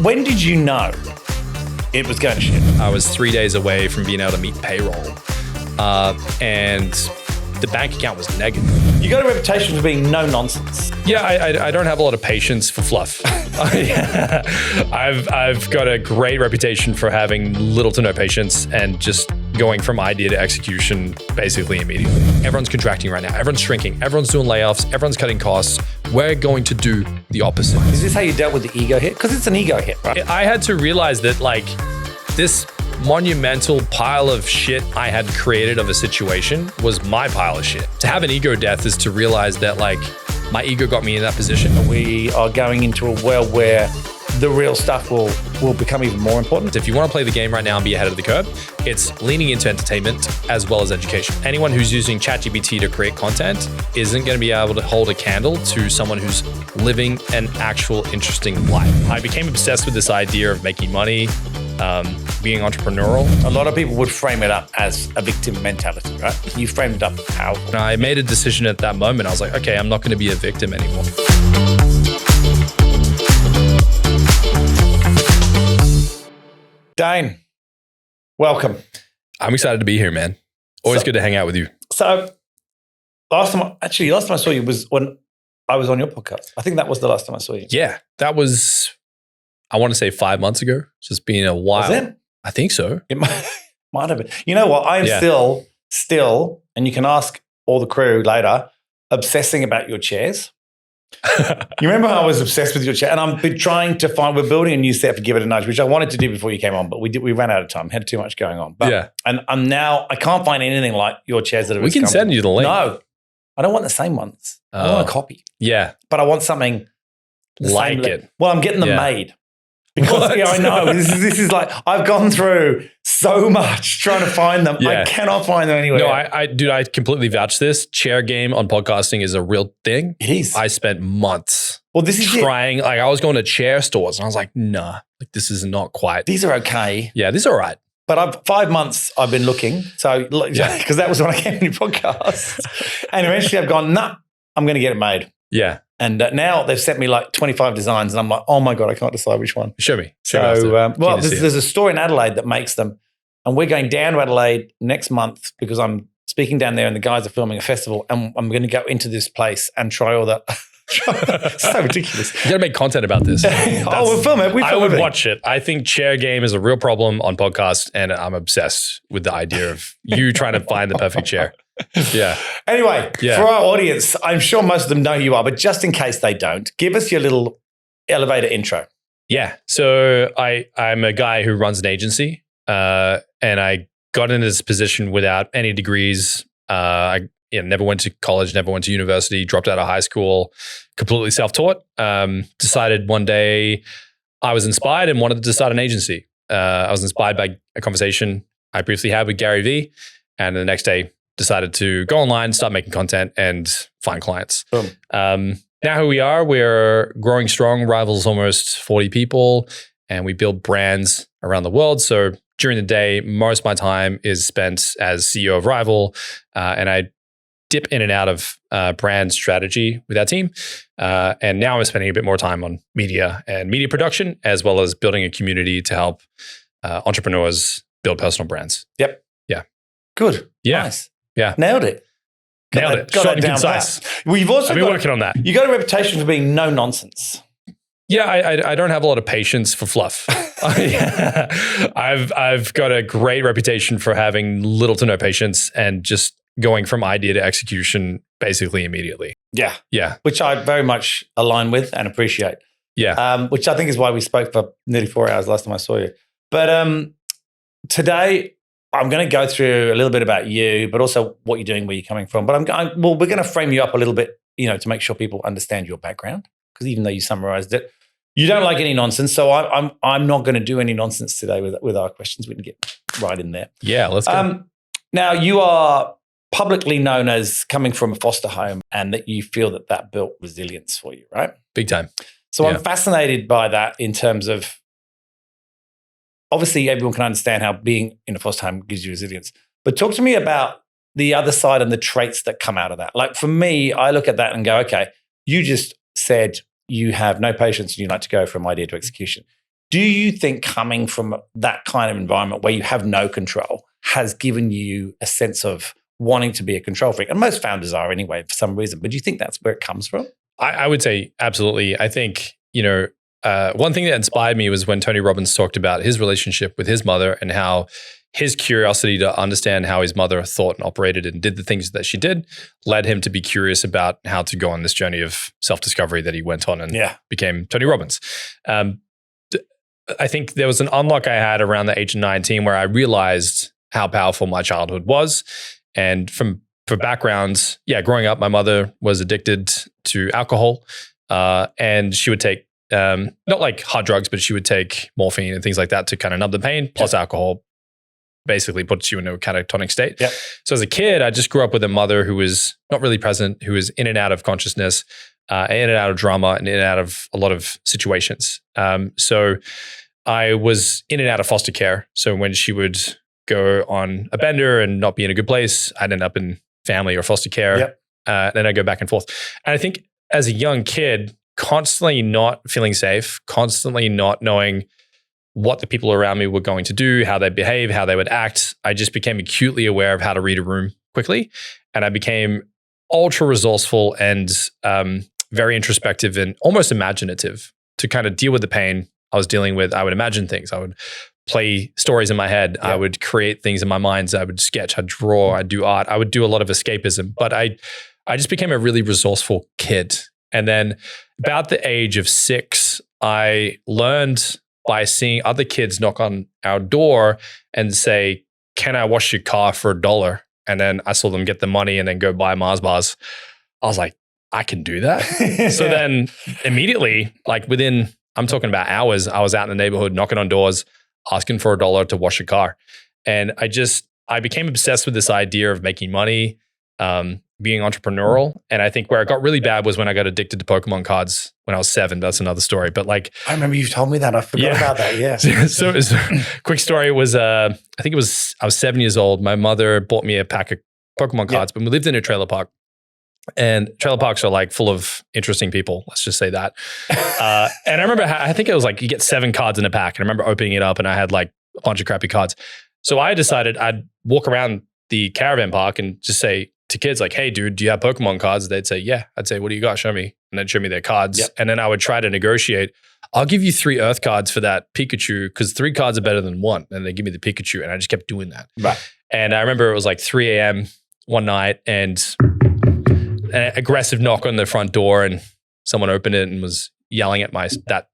when did you know it was going to shit? I was 3 days away from being able to meet payroll. And the bank account was negative. You got a reputation for being no nonsense. Yeah, I don't have a lot of patience for fluff. I've got a great reputation for having little to no patience and just going from idea to execution basically immediately. Everyone's contracting right now. Everyone's shrinking. Everyone's doing layoffs. Everyone's cutting costs. We're going to do the opposite. Is this how you dealt with the ego hit? Because it's an ego hit, right? I had to realize that like this monumental pile of shit I had created of a situation was my pile of shit. To have an ego death is to realize that like my ego got me in that position. We are going into a world where the real stuff will become even more important. If you want to play the game right now and be ahead of the curve, it's leaning into entertainment as well as education. Anyone who's using ChatGPT to create content isn't going to be able to hold a candle to someone who's living an actual interesting life. I became obsessed with this idea of making money, being entrepreneurial. A lot of people would frame it up as a victim mentality, right? You framed it up how? And I made a decision at that moment. I was like, okay, I'm not going to be a victim anymore. Dain, welcome. I'm excited to be here, man. Always good to hang out with you. So last time I saw you was when I was on your podcast. I think that was the last time I saw you. Yeah, that was, I want to say 5 months ago. It's just been a while. Was it? I think so. It might have been. You know what? I am still, and you can ask all the crew later, obsessing about your chairs. You remember how I was obsessed with your chair? And I've been trying to find, we're building a new set for GiveItANudge, which I wanted to do before you came on, but we ran out of time, had too much going on. But, yeah. And I'm now, I can't find anything like your chairs that are We can send you the link. No, I don't want the same ones. I want a copy. Yeah. But I want something like it. Well, I'm getting them made. Because I know this is like I've gone through so much trying to find them. I cannot find them anywhere. No, I completely vouch this. Chair game on podcasting is a real thing. It is. I spent months. Well, this is trying. Like I was going to chair stores and I was like, nah, like this is not quite. These are okay. Yeah, these are all right. But 5 months I've been looking. So because that was when I came to your podcast, and eventually I've gone, nah, I'm going to get it made. Yeah. And now they've sent me like 25 designs and I'm like, oh my God, I can't decide which one. Show me. So, there's a store in Adelaide that makes them. And we're going down to Adelaide next month because I'm speaking down there and the guys are filming a festival and I'm going to go into this place and try all that. So ridiculous. You got to make content about this. We'll film it. I would watch it. I think chair game is a real problem on podcasts and I'm obsessed with the idea of you trying to find the perfect chair. Yeah. Anyway, for our audience, I'm sure most of them know who you are, but just in case they don't, give us your little elevator intro. Yeah. So I'm a guy who runs an agency and I got into this position without any degrees. I never went to college, never went to university, dropped out of high school, completely self-taught. Decided one day I was inspired and wanted to start an agency. I was inspired by a conversation I briefly had with Gary Vee, and the next day decided to go online, start making content and find clients. Now who we are, we're growing strong, rivals almost 40 people, and we build brands around the world. So during the day, most of my time is spent as CEO of Rival, and I dip in and out of brand strategy with our team. And now I'm spending a bit more time on media and media production, as well as building a community to help entrepreneurs build personal brands. Yep. Yeah. Good. Yeah. Nice. Yeah. Nailed it. Nailed it. Got Short that and down concise. We've also I've been working on that. You got a reputation for being no nonsense. Yeah, I don't have a lot of patience for fluff. I've got a great reputation for having little to no patience and just going from idea to execution basically immediately. Yeah. Yeah. Which I very much align with and appreciate. Yeah. Which I think is why we spoke for nearly 4 hours last time I saw you. But today I'm going to go through a little bit about you, but also what you're doing, where you're coming from. But we're going to frame you up a little bit, to make sure people understand your background. Because even though you summarized it, you don't like any nonsense. So I'm not going to do any nonsense today with our questions. We can get right in there. Yeah, let's go. Now, you are publicly known as coming from a foster home and that you feel that built resilience for you, right? Big time. So I'm fascinated by that in terms of, obviously everyone can understand how being in a foster home gives you resilience. But talk to me about the other side and the traits that come out of that. Like for me, I look at that and go, okay, you just said you have no patience and you like to go from idea to execution. Do you think coming from that kind of environment where you have no control has given you a sense of wanting to be a control freak? And most founders are anyway for some reason, but do you think that's where it comes from? I would say absolutely. I think, one thing that inspired me was when Tony Robbins talked about his relationship with his mother and how his curiosity to understand how his mother thought and operated and did the things that she did led him to be curious about how to go on this journey of self-discovery that he went on and became Tony Robbins. I think there was an unlock I had around the age of 19 where I realized how powerful my childhood was. And for background, growing up, my mother was addicted to alcohol, and she would take not like hard drugs, but she would take morphine and things like that to kind of numb the pain. Plus, alcohol basically puts you into a catatonic state. Yep. So as a kid, I just grew up with a mother who was not really present, who was in and out of consciousness, in and out of drama, and in and out of a lot of situations. So I was in and out of foster care. So when she would go on a bender and not be in a good place, I'd end up in family or foster care. Yep. Then I go back and forth. And I think as a young kid, constantly not feeling safe, constantly not knowing what the people around me were going to do, how they behave, how they would act, I just became acutely aware of how to read a room quickly. And I became ultra resourceful and very introspective and almost imaginative to kind of deal with the pain I was dealing with. I would imagine things. I would play stories in my head. Yeah. I would create things in my mind. I would sketch, I'd draw, I'd do art. I would do a lot of escapism, but I just became a really resourceful kid. And then about the age of 6, I learned by seeing other kids knock on our door and say, "Can I wash your car for $1?" And then I saw them get the money and then go buy Mars bars. I was like, I can do that. So then immediately, like within, I'm talking about hours, I was out in the neighborhood knocking on doors, asking for $1 to wash a car. And I became obsessed with this idea of making money, being entrepreneurial. And I think where it got really bad was when I got addicted to Pokémon cards when I was 7. That's another story. But like, I remember you told me that. I forgot about that. Yeah. So quick story was, I was 7 years old. My mother bought me a pack of Pokémon cards, but we lived in a trailer park. And trailer parks are like full of interesting people. Let's just say that. And I remember, I think it was like you get 7 cards in a pack. And I remember opening it up and I had like a bunch of crappy cards. So I decided I'd walk around the caravan park and just say to kids like, "Hey dude, do you have Pokemon cards?" They'd say, "Yeah." I'd say, "What do you got? Show me." And they'd show me their cards. Yep. And then I would try to negotiate. "I'll give you 3 Earth cards for that Pikachu because 3 cards are better than 1. And they give me the Pikachu. And I just kept doing that. Right. And I remember it was like 3 a.m. one night and an aggressive knock on the front door and someone opened it and was yelling at my stepfather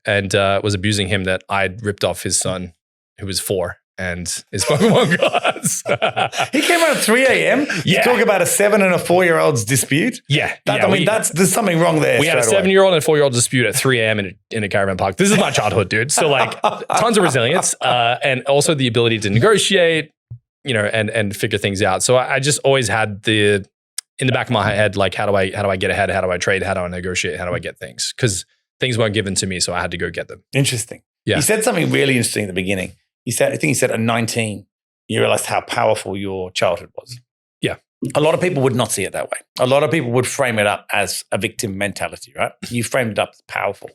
and was abusing him that I'd ripped off his son who was 4 and his Pokemon cards. He came out at 3 a.m. Yeah. Talk about a 7 and a 4-year-old's dispute. Yeah. There's something wrong there. We had a 7-year-old and a 4-year-old dispute at 3 a.m. in a caravan park. This is my childhood, dude. So like tons of resilience and also the ability to negotiate, and figure things out. So I just always had in the back of my head, like, how do I get ahead? How do I trade? How do I negotiate? How do I get things? Because things weren't given to me, so I had to go get them. Interesting. Yeah. You said something really interesting at the beginning. I think you said at 19, you realized how powerful your childhood was. Yeah. A lot of people would not see it that way. A lot of people would frame it up as a victim mentality, right? You framed it up as powerful.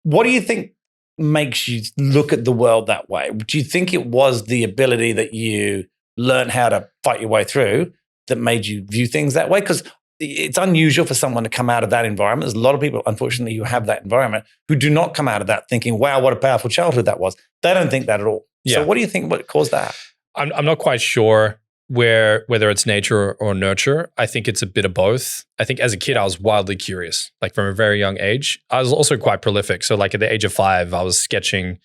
What do you think makes you look at the world that way? Do you think it was the ability that you learned how to fight your way through that made you view things that way? Because it's unusual for someone to come out of that environment. There's a lot of people, unfortunately, who have that environment who do not come out of that thinking, wow, what a powerful childhood that was. They don't think that at all. Yeah. So what do you think what caused that? I'm not quite sure whether it's nature or nurture. I think it's a bit of both. I think as a kid, I was wildly curious, like from a very young age. I was also quite prolific. So like at the age of 5, I was sketching,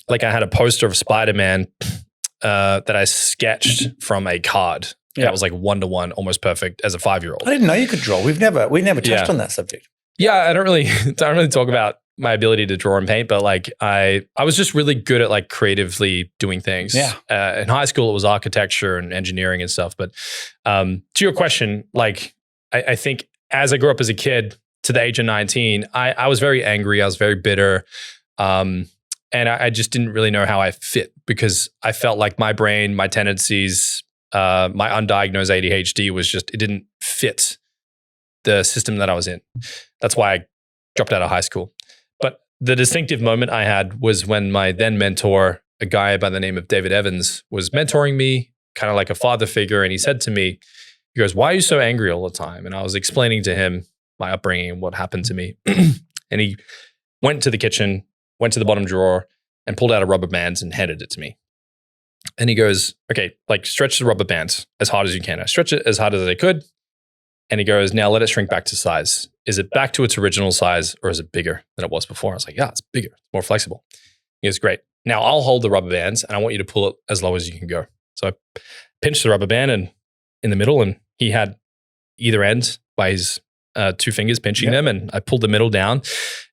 like I had a poster of Spider-Man that I sketched from a card. Yeah. It was like 1-to-1, almost perfect as a 5-year-old. I didn't know you could draw. We never touched on that subject. Yeah, I don't really talk about my ability to draw and paint, but like I was just really good at like creatively doing things. Yeah. In high school, it was architecture and engineering and stuff. But to your question, like I think as I grew up as a kid to the age of 19, I was very angry. I was very bitter. And I just didn't really know how I fit because I felt like my brain, my tendencies, my undiagnosed ADHD it didn't fit the system that I was in. That's why I dropped out of high school. But the distinctive moment I had was when my then mentor, a guy by the name of David Evans, was mentoring me, kind of like a father figure. And he said to me, he goes, "Why are you so angry all the time?" And I was explaining to him my upbringing and what happened to me. And he went to the kitchen, went to the bottom drawer and pulled out a rubber band and handed it to me. And he goes, "Okay, like stretch the rubber band as hard as you can." I stretch it as hard as I could. And he goes, "Now let it shrink back to size. Is it back to its original size or is it bigger than it was before?" I was like, "Yeah, it's bigger, it's more flexible." He goes, "Great. Now I'll hold the rubber bands and I want you to pull it as low as you can go." So I pinched the rubber band and in the middle, and he had either end by his 2 fingers pinching them, and I pulled the middle down,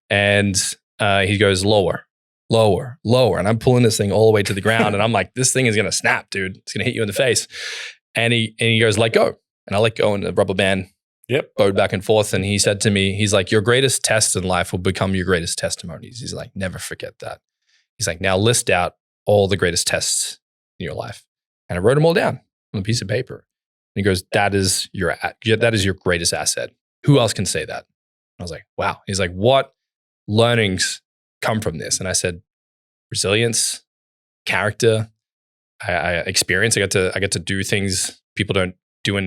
and he goes, "Lower, lower, lower." And I'm pulling this thing all the way to the ground, and I'm like, "This thing is going to snap, dude. It's going to hit you in the face." And he goes, "Let go." And I let go, and the rubber band bowed back and forth. And he said to me, he's like, "Your greatest test in life will become your greatest testimonies." He's like, "Never forget that." He's like, "Now list out all the greatest tests in your life." And I wrote them all down on a piece of paper. And he goes, that is your greatest asset. Who else can say that?" I was like, "Wow." He's like, "What learnings come from this?" And I said, resilience, character, I experience. I get to do things people don't do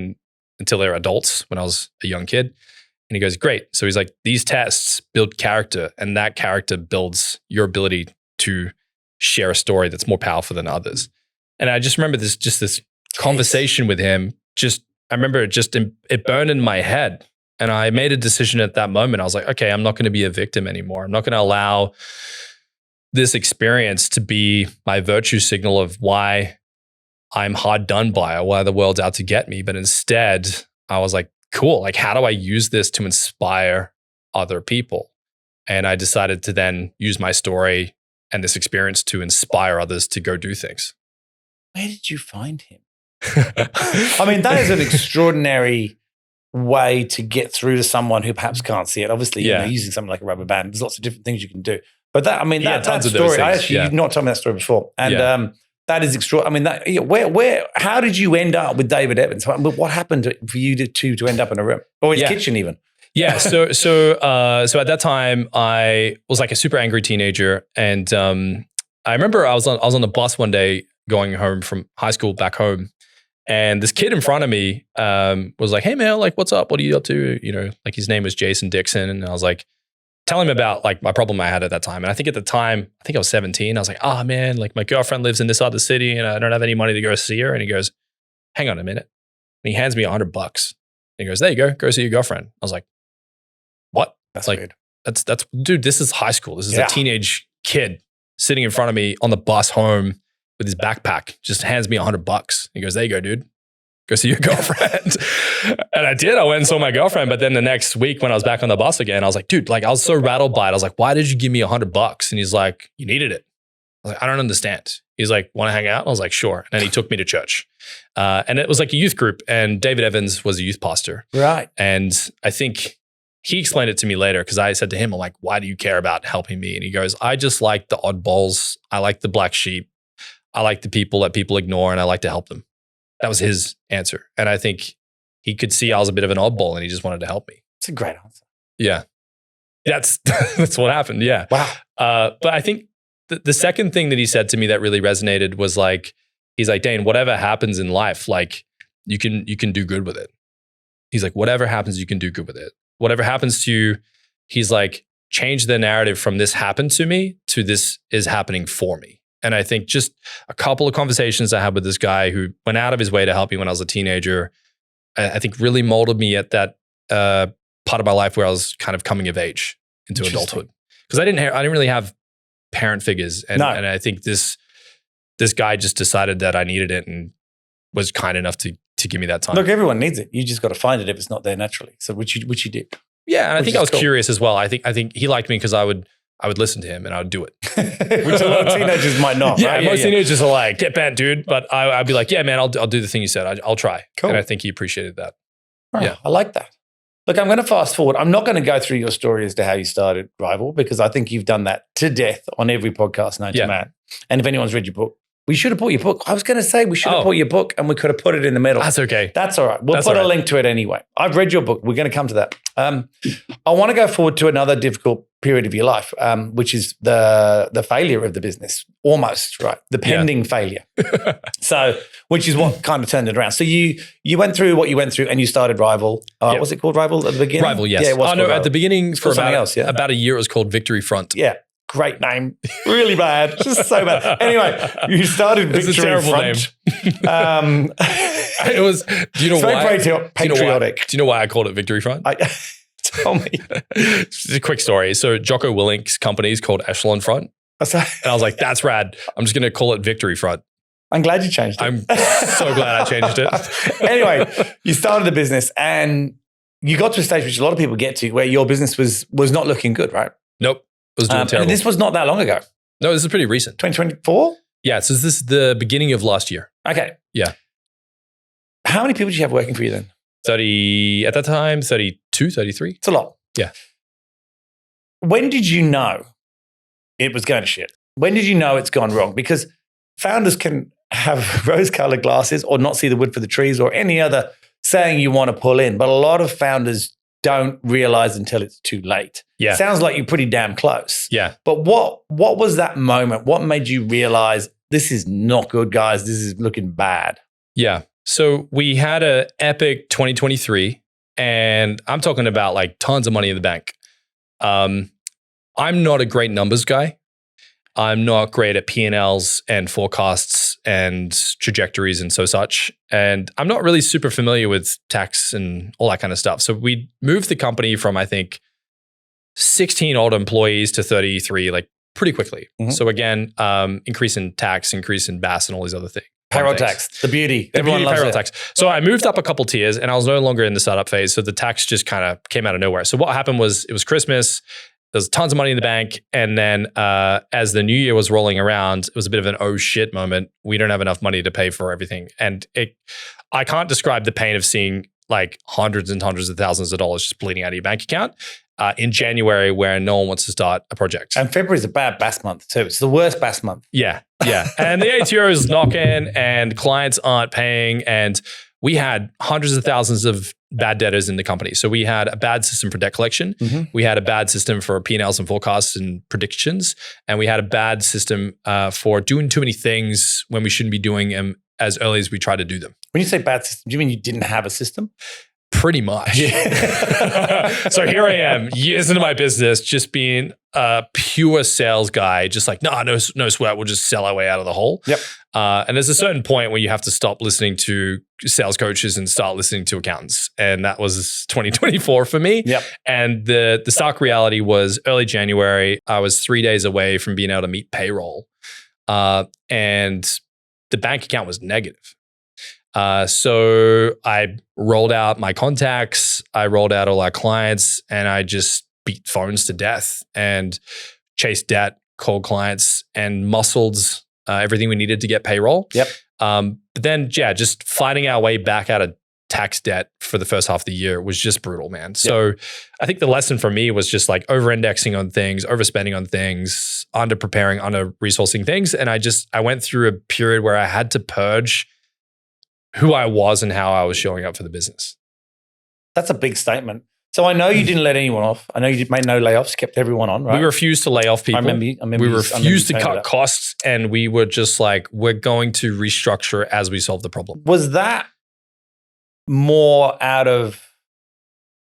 until they're adults when I was a young kid. And he goes, "Great." So he's like, "These tests build character, and that character builds your ability to share a story that's more powerful than others." And I just remember this conversation with him. I remember it burned in my head. And I made a decision at that moment. I was like, okay, I'm not going to be a victim anymore. I'm not going to allow this experience to be my virtue signal of why I'm hard done by or why the world's out to get me. But instead, I was like, cool, like how do I use this to inspire other people? And I decided to then use my story and this experience to inspire others to go do things. Where did you find him? I mean, that is an extraordinary way to get through to someone who perhaps can't see it. Obviously, you know, using something like a rubber band, there's lots of different things you can do. But that, I mean, that story, you've not told me that story before. And that is extraordinary. I mean, how did you end up with David Evans? What happened for you to end up in a room or his kitchen even? Yeah. So at that time, I was like a super angry teenager. And I remember I was on the bus one day going home from high school back home. And this kid in front of me was like, "Hey man, like what's up? What are you up to?" You know, like his name was Jason Dixon. And I was like, telling him about like my problem I had at that time. And I think at the time, I was 17. I was like, "Oh man, like my girlfriend lives in this other city and I don't have any money to go see her." And he goes, "Hang on a minute." And he hands me $100. And he goes, "There you go see your girlfriend." I was like, "What?" That's like, weird. That's dude, this is high school. This is a teenage kid sitting in front of me on the bus home with his backpack, just hands me $100. He goes, "There you go, dude. Go see your girlfriend." And I did. I went and saw my girlfriend. But then the next week when I was back on the bus again, I was like, dude, like I was so rattled by it. I was like, "Why did you give me $100? And he's like, "You needed it." I was like, "I don't understand." He's like, "Want to hang out?" I was like, "Sure." And then he took me to church. And it was like a youth group. And David Evans was a youth pastor. Right. And I think he explained it to me later because I said to him, I'm like, "Why do you care about helping me?" And he goes, "I just like the oddballs. I like the black sheep. I like the people that people ignore and I like to help them." That was his answer. And I think he could see I was a bit of an oddball and he just wanted to help me. It's a great answer. Yeah. That's what happened. Yeah. Wow. But I think the second thing that he said to me that really resonated was like, he's like, "Dain, whatever happens in life, like you can do good with it." He's like, "Whatever happens, you can do good with it. Whatever happens to you," he's like, "change the narrative from this happened to me to this is happening for me." And I think just a couple of conversations I had with this guy who went out of his way to help me when I was a teenager, I think really molded me at that part of my life where I was kind of coming of age into adulthood. Because I didn't really have parent figures. And I think this guy just decided that I needed it and was kind enough to give me that time. Look, everyone needs it. You just got to find it if it's not there naturally. So which you did. Yeah, and I think I was curious as well. I think he liked me because I would listen to him and I would do it. Which a lot of teenagers might not. Yeah, right? most teenagers are like, "Get bent, dude." But I'd be like, "Yeah, man, I'll do the thing you said. I'll try." Cool. And I think he appreciated that. Oh, yeah, I like that. Look, I'm going to fast forward. I'm not going to go through your story as to how you started Rival because I think you've done that to death on every podcast known to man. And if anyone's read your book, We should have bought your book. I was going to say we should have bought your book and we could have put it in the middle. That's okay. That's all right. We'll put a link to it anyway. I've read your book. We're going to come to that. I want to go forward to another difficult period of your life, which is the failure of the business, almost, right? The pending failure. So, which is what kind of turned it around. So you went through what you went through and you started Rival. Was it called Rival at the beginning? Rival, yes. Yeah, it was at the beginning for about a year, it was called Victory Front. Yeah. Great name. Really bad. Just so bad. Anyway, you started Victory Front. Name. It was, do you know why? Patriotic. Do you know why I called it Victory Front? Tell me. It's a quick story. So Jocko Willink's company is called Echelon Front. And I was like, that's rad. I'm just going to call it Victory Front. I'm glad you changed it. I'm so glad I changed it. Anyway, you started the business and you got to a stage which a lot of people get to where your business was not looking good, right? Nope. It was doing terrible. And this was not that long ago. No, this is pretty recent. 2024? Yeah, so this is the beginning of last year. Okay. Yeah. How many people did you have working for you then? 30, at that time, 32, 33. It's a lot. Yeah. When did you know it was going to shit? When did you know it's gone wrong? Because founders can have rose-colored glasses or not see the wood for the trees or any other saying you want to pull in. But a lot of founders don't realize until it's too late. Yeah. Sounds like you're pretty damn close. Yeah. But what was that moment? What made you realize this is not good, guys? This is looking bad. Yeah. So we had an epic 2023 and I'm talking about like tons of money in the bank. I'm not a great numbers guy. I'm not great at P&Ls and forecasts and trajectories and such. And I'm not really super familiar with tax and all that kind of stuff. So we moved the company from, I think, 16 old employees to 33, like pretty quickly. Mm-hmm. So again, increase in tax, increase in BAS and all these other things. Payroll tax, the beauty. Everyone loves payroll tax. So I moved up a couple tiers and I was no longer in the startup phase. So the tax just kind of came out of nowhere. So what happened was it was Christmas. There's tons of money in the bank. And then as the new year was rolling around, it was a bit of an oh shit moment. We don't have enough money to pay for everything. And I can't describe the pain of seeing like hundreds and hundreds of thousands of dollars just bleeding out of your bank account in January where no one wants to start a project. And February is a bad BAS month too. It's the worst BAS month. Yeah, yeah. And the ATO is knocking and clients aren't paying. And we had hundreds of thousands of bad debtors in the company. So we had a bad system for debt collection. Mm-hmm. We had a bad system for P&Ls and forecasts and predictions. And we had a bad system for doing too many things when we shouldn't be doing them as early as we try to do them. When you say bad system, do you mean you didn't have a system? Pretty much. Yeah. So here I am, years into my business, just being a pure sales guy, just like, no sweat, we'll just sell our way out of the hole. Yep. And there's a certain point where you have to stop listening to sales coaches and start listening to accountants. And that was 2024 for me. Yep. And the stark reality was early January, I was 3 days away from being able to meet payroll. And the bank account was negative. So I rolled out my contacts, I rolled out all our clients, and I just beat phones to death and chased debt, called clients, and muscled everything we needed to get payroll. Yep. But then, just fighting our way back out of tax debt for the first half of the year was just brutal, man. So I think the lesson for me was just like over-indexing on things, overspending on things, under-preparing, under-resourcing things. And I went through a period where I had to purge who I was and how I was showing up for the business. That's a big statement. So I know you didn't let anyone off. I know you made no layoffs, kept everyone on, right? We refused to lay off people. I remember we refused to cut costs, and we were just like, we're going to restructure as we solve the problem. Was that more out of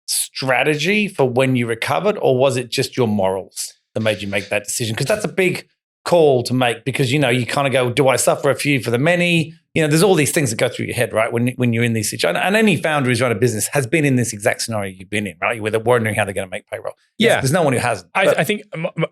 strategy for when you recovered, or was it just your morals that made you make that decision? Because that's a big call to make, because, you kind of go, do I suffer a few for the many? There's all these things that go through your head, right? When you're in these situations. And any founder who's run a business has been in this exact scenario you've been in, right? Where they're wondering how they're going to make payroll. Yeah. There's no one who hasn't. I think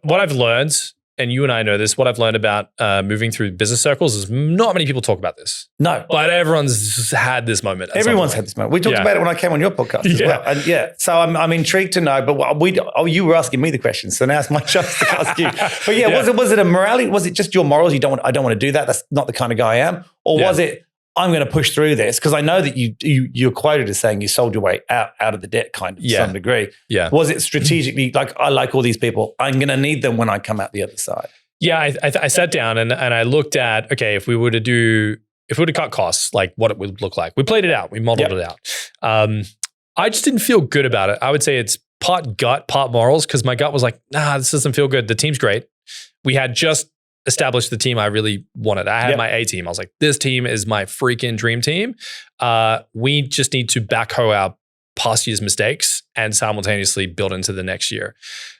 what I've learned, and you and I know this, what I've learned about moving through business circles is not many people talk about this. No. But everyone's had this moment. Everyone's had this moment. We talked about it when I came on your podcast as well. And so I'm intrigued to know, but you were asking me the question, so now it's my chance to ask you. But was it a morality? Was it just your morals? I don't want to do that. That's not the kind of guy I am. Or was it, I'm going to push through this? Because I know that you're quoted as saying you sold your way out of the debt kind of to some degree. Yeah. Was it strategically like, I like all these people, I'm going to need them when I come out the other side? Yeah, I sat down and I looked at, okay, if we were to cut costs, like what it would look like. We played it out. We modeled it out. I just didn't feel good about it. I would say it's part gut, part morals, because my gut was like, nah, this doesn't feel good. The team's great. We had just established the team I really wanted. I had my A team. I was like, this team is my freaking dream team. We just need to backhoe our past year's mistakes and simultaneously build into the next year.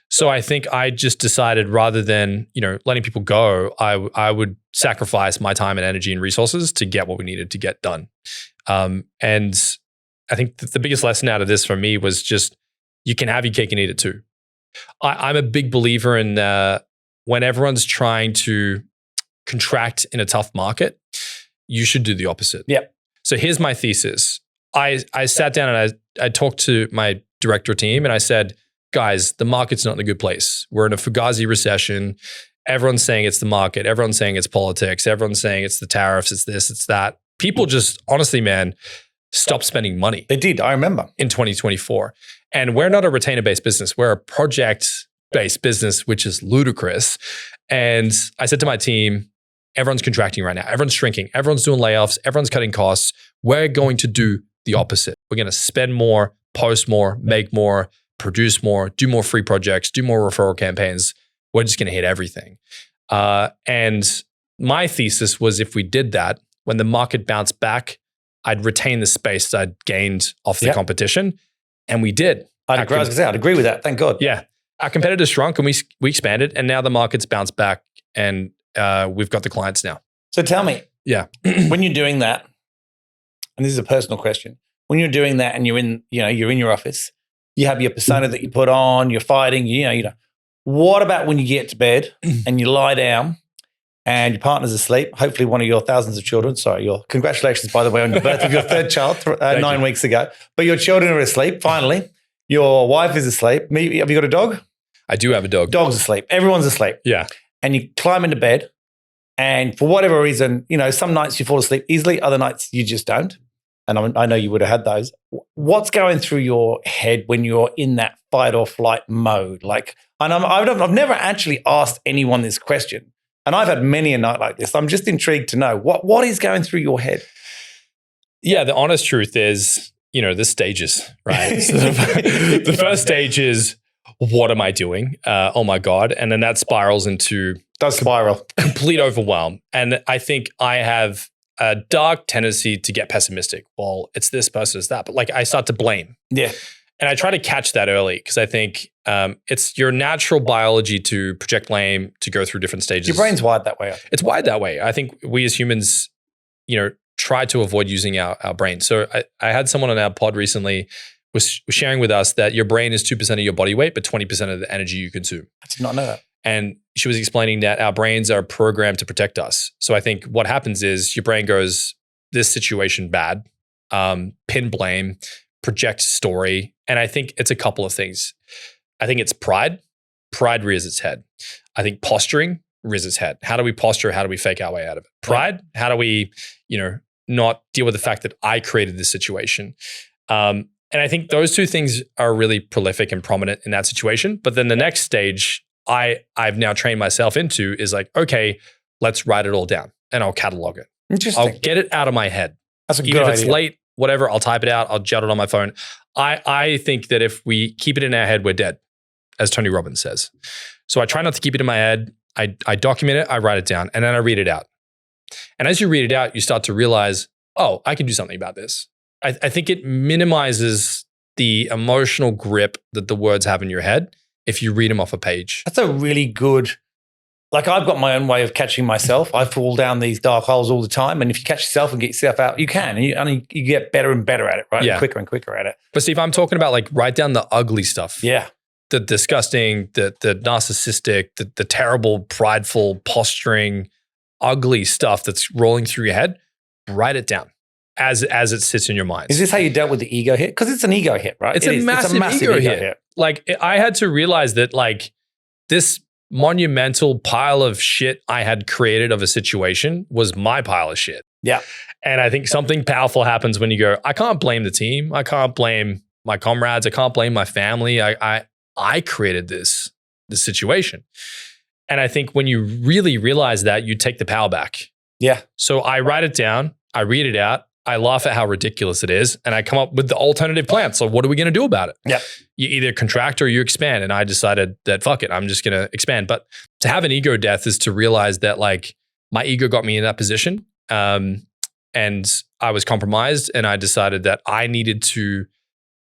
So I think I just decided, rather than, letting people go, I would sacrifice my time and energy and resources to get what we needed to get done. And I think the biggest lesson out of this for me was just, you can have your cake and eat it too. I'm a big believer in when everyone's trying to contract in a tough market, you should do the opposite. Yep. So here's my thesis. I sat down and I talked to my director team and I said, guys, the market's not in a good place. We're in a Fugazi recession. Everyone's saying it's the market. Everyone's saying it's politics. Everyone's saying it's the tariffs. It's this, it's that. People just, honestly, man, stopped spending money. They did. I remember. In 2024. And we're not a retainer-based business. We're a project-based business, which is ludicrous. And I said to my team, everyone's contracting right now. Everyone's shrinking. Everyone's doing layoffs. Everyone's cutting costs. We're going to do the opposite. We're going to spend more, post more, make more, produce more, do more free projects, do more referral campaigns. We're just going to hit everything. And my thesis was, if we did that, when the market bounced back, I'd retain the space I'd gained off the competition. And we did. I'd agree with that. Thank God. Yeah. Our competitors shrunk and we expanded, and now the market's bounced back and we've got the clients now. So tell me, when you're doing that, and this is a personal question, when you're doing that and you're in your office, you have your persona that you put on, you're fighting, what about when you get to bed and you lie down and your partner's asleep, hopefully one of your thousands of children, congratulations, by the way, on the birth of your third child 9 weeks ago, but your children are asleep, finally, your wife is asleep. Have you got a dog? I do have a dog. Dog's asleep. Everyone's asleep. Yeah. And you climb into bed and for whatever reason, some nights you fall asleep easily, other nights you just don't. And I know you would have had those. What's going through your head when you're in that fight or flight mode? I've never actually asked anyone this question, and I've had many a night like this. I'm just intrigued to know what is going through your head. Yeah, the honest truth is, there's stages, right? So the first stage is, what am I doing? Oh my God. And then that spirals into complete overwhelm. And I think I have a dark tendency to get pessimistic. Well, it's this person, it's that. But I start to blame. Yeah. And I try to catch that early because I think it's your natural biology to project blame, to go through different stages. Your brain's wired that way. It's wired that way. I think we as humans, try to avoid using our brain. So I had someone on our pod recently was sharing with us that your brain is 2% of your body weight, but 20% of the energy you consume. I did not know that. And she was explaining that our brains are programmed to protect us. So I think what happens is your brain goes, this situation bad, pin blame, project story. And I think it's a couple of things. I think it's pride. Pride rears its head. I think posturing rears its head. How do we posture? How do we fake our way out of it? Pride. How do we, not deal with the fact that I created this situation? And I think those two things are really prolific and prominent in that situation. But then the next stage I've now trained myself into is okay, let's write it all down and I'll catalog it. Interesting. I'll get it out of my head. That's a good Even if idea. it's late, whatever, I'll type it out. I'll jot it on my phone. I think that if we keep it in our head, we're dead, as Tony Robbins says. So I try not to keep it in my head. I document it, I write it down, and then I read it out. And as you read it out, you start to realize, oh, I can do something about this. I think it minimizes the emotional grip that the words have in your head if you read them off a page. That's a really good, I've got my own way of catching myself. I fall down these dark holes all the time. And if you catch yourself and get yourself out, you can. And you get better and better at it, right? Yeah. Quicker and quicker at it. But Steve, I'm talking about write down the ugly stuff. Yeah. The disgusting, the narcissistic, the terrible, prideful, posturing, ugly stuff that's rolling through your head. Write it down as it sits in your mind. Is this how you dealt with the ego hit? Because it's an ego hit, right? It's a massive ego hit. I had to realize that this monumental pile of shit I had created of a situation was my pile of shit. Yeah. And I think something powerful happens when you go, I can't blame the team. I can't blame my comrades. I can't blame my family. I created this situation. And I think when you really realize that, you take the power back. Yeah. So I write it down, I read it out, I laugh at how ridiculous it is, and I come up with the alternative plan. So what are we going to do about it? Yeah. You either contract or you expand. And I decided that fuck it, I'm just going to expand. But to have an ego death is to realize that like my ego got me in that position. And I was compromised, and I decided that I needed to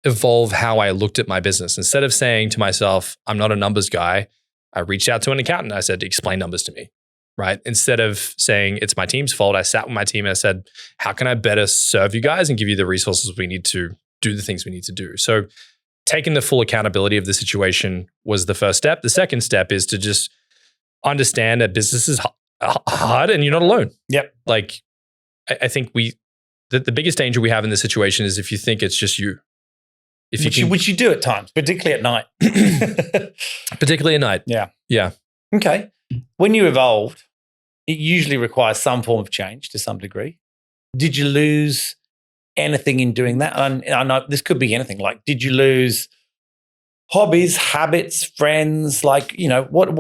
evolve how I looked at my business. Instead of saying to myself, I'm not a numbers guy, I reached out to an accountant. I said, explain numbers to me, right? Instead of saying it's my team's fault, I sat with my team and I said, how can I better serve you guys and give you the resources we need to do the things we need to do? So taking the full accountability of the situation was the first step. The second step is to just understand that business is hard and you're not alone. Yep. Like I think the biggest danger we have in this situation is if you think it's just you. Which you do at times, particularly at night. Particularly at night. Yeah. Yeah. Okay. When you evolved, it usually requires some form of change to some degree. Did you lose anything in doing that? And I know this could be anything. Like, did you lose hobbies, habits, friends? Like, what?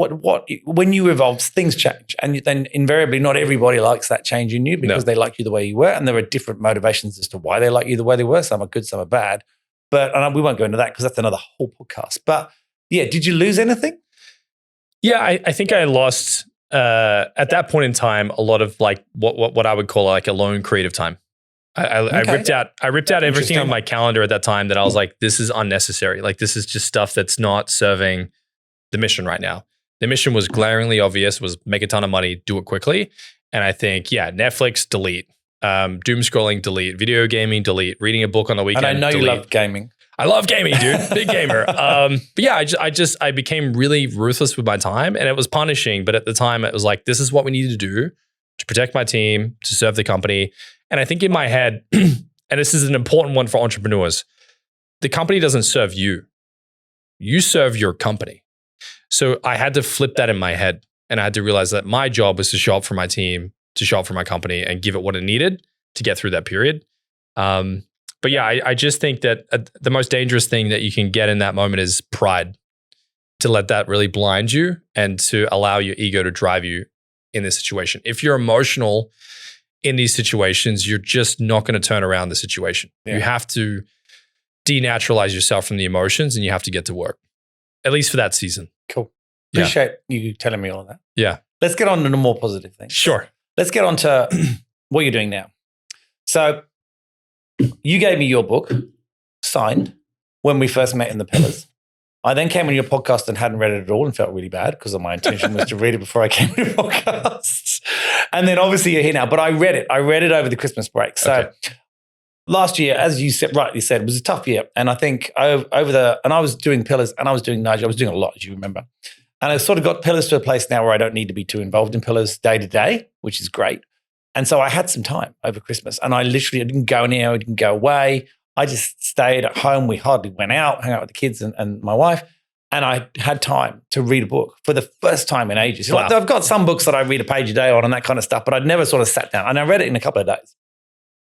When you evolve, things change, and then invariably, not everybody likes that change in you because they like you the way you were, and there are different motivations as to why they like you the way they were. Some are good, some are bad. But we won't go into that because that's another whole podcast. But yeah, did you lose anything? Yeah, I think I lost at that point in time a lot of like what I would call like alone creative time. I ripped out everything on my calendar at that time that I was like, this is unnecessary. Like this is just stuff that's not serving the mission right now. The mission was glaringly obvious, was make a ton of money, do it quickly. And I think, Netflix, delete. Doom scrolling, delete. Video gaming, delete. Reading a book on the weekend, and I know delete. You love gaming. I love gaming, dude. Big gamer. But yeah, I became really ruthless with my time, and it was punishing. But at the time, it was like, this is what we need to do to protect my team, to serve the company. And I think in my head, and this is an important one for entrepreneurs, the company doesn't serve you. You serve your company. So I had to flip that in my head, and I had to realize that my job was to show up for my team, to show up for my company, and give it what it needed to get through that period. But yeah, I just think that the most dangerous thing that you can get in that moment is pride, to let that really blind you and to allow your ego to drive you in this situation. If you're emotional in these situations, you're just not going to turn around the situation. Yeah. You have to denaturalize yourself from the emotions, and you have to get to work, at least for that season. Cool. Appreciate you telling me all of that. Yeah. Let's get on to the more positive things. Sure. Let's get on to what you're doing now. So you gave me your book, signed, when we first met in the Pillars. I then came on your podcast and hadn't read it at all and felt really bad because my intention was to read it before I came on your podcast. And then obviously you're here now, but I read it. I read it over the Christmas break. So last year, as you rightly said, was a tough year. And I think and I was doing Pillars and I was doing Nudge. I was doing a lot, as you remember. And I sort of got Pillars to a place now where I don't need to be too involved in Pillars day to day, which is great. And so I had some time over Christmas, and I didn't go anywhere, I didn't go away. I just stayed at home. We hardly went out, hung out with the kids and my wife. And I had time to read a book for the first time in ages. Wow. Like, I've got some books that I read a page a day on and that kind of stuff, but I'd never sort of sat down. And I read it in a couple of days.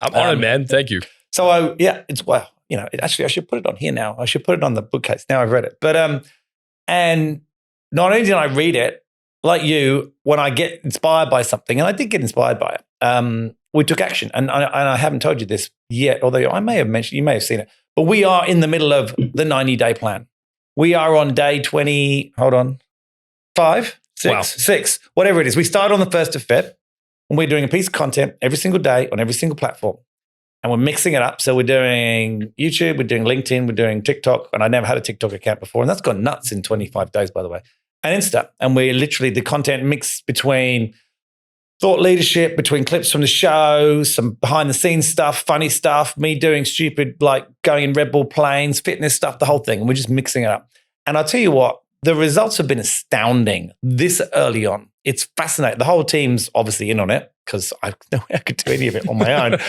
I'm honored, man. Thank you. So actually I should put it on here now. I should put it on the bookcase. Now I've read it. But and not only did I read it, like you, when I get inspired by something, and I did get inspired by it, we took action. And I haven't told you this yet, although I may have mentioned, you may have seen it, but we are in the middle of the 90-day plan. We are on day 20, hold on, 6, whatever it is. We start on the 1st of Feb, and we're doing a piece of content every single day on every single platform. And we're mixing it up. So we're doing YouTube, we're doing LinkedIn, we're doing TikTok. And I never had a TikTok account before. And that's gone nuts in 25 days, by the way. And Insta. And we're literally the content mix between thought leadership, between clips from the show, some behind the scenes stuff, funny stuff, me doing stupid, like going in Red Bull planes, fitness stuff, the whole thing. And we're just mixing it up. And I'll tell you what, the results have been astounding this early on. It's fascinating. The whole team's obviously in on it because I have no way I could do any of it on my own.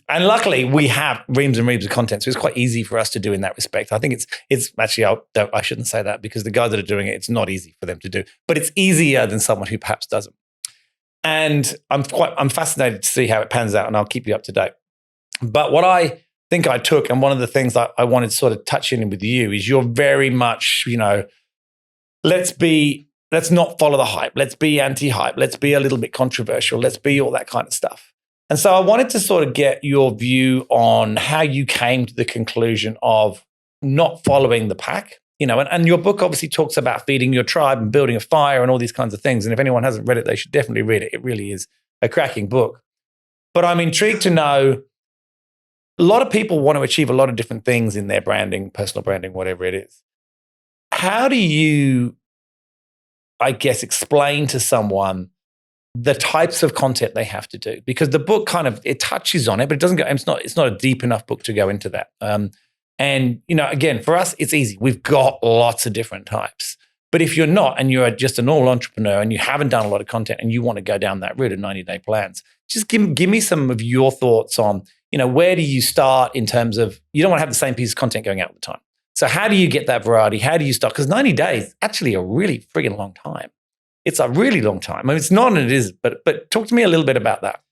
And luckily we have reams and reams of content. So it's quite easy for us to do in that respect. I think it's actually, I shouldn't say that because the guys that are doing it, it's not easy for them to do, but it's easier than someone who perhaps doesn't. And I'm fascinated to see how it pans out, and I'll keep you up to date. But what I think I took, and one of the things that I wanted to sort of touch in with you is you're very much, let's be let's not follow the hype. Let's be anti-hype. Let's be a little bit controversial. Let's be all that kind of stuff. And so I wanted to sort of get your view on how you came to the conclusion of not following the pack. And your book obviously talks about feeding your tribe and building a fire and all these kinds of things. And if anyone hasn't read it, they should definitely read it. It really is a cracking book. But I'm intrigued to know, a lot of people want to achieve a lot of different things in their branding, personal branding, whatever it is. How do you, I guess, explain to someone the types of content they have to do? Because the book it touches on it, but it doesn't go, it's not a deep enough book to go into that. And, again, for us, it's easy. We've got lots of different types. But if you're not, and you're just an all entrepreneur and you haven't done a lot of content and you want to go down that route of 90-day plans, just give me some of your thoughts on, where do you start in terms of, you don't want to have the same piece of content going out all the time. So how do you get that variety? How do you start? Because 90 days is actually a really friggin' long time. It's a really long time. I mean, it's not and it is, but talk to me a little bit about that.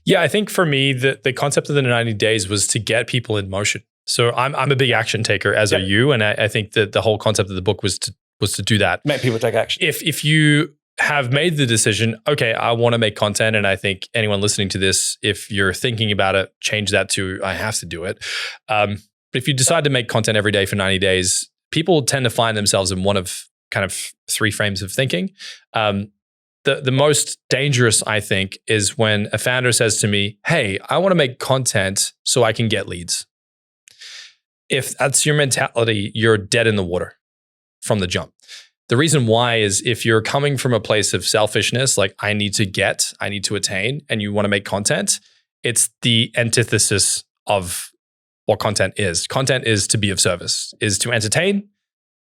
Yeah, I think for me, the concept of the 90 days was to get people in motion. So I'm a big action taker, as are you, and I think that the whole concept of the book was to do that. Make people take action. If you have made the decision, okay, I want to make content, and I think anyone listening to this, if you're thinking about it, change that to I have to do it. But if you decide to make content every day for 90 days, people tend to find themselves in one of kind of three frames of thinking. The most dangerous, I think, is when a founder says to me, hey, I want to make content so I can get leads. If that's your mentality, you're dead in the water from the jump. The reason why is if you're coming from a place of selfishness, like I need to attain, and you want to make content, it's the antithesis of what content is. Content is to be of service, is to entertain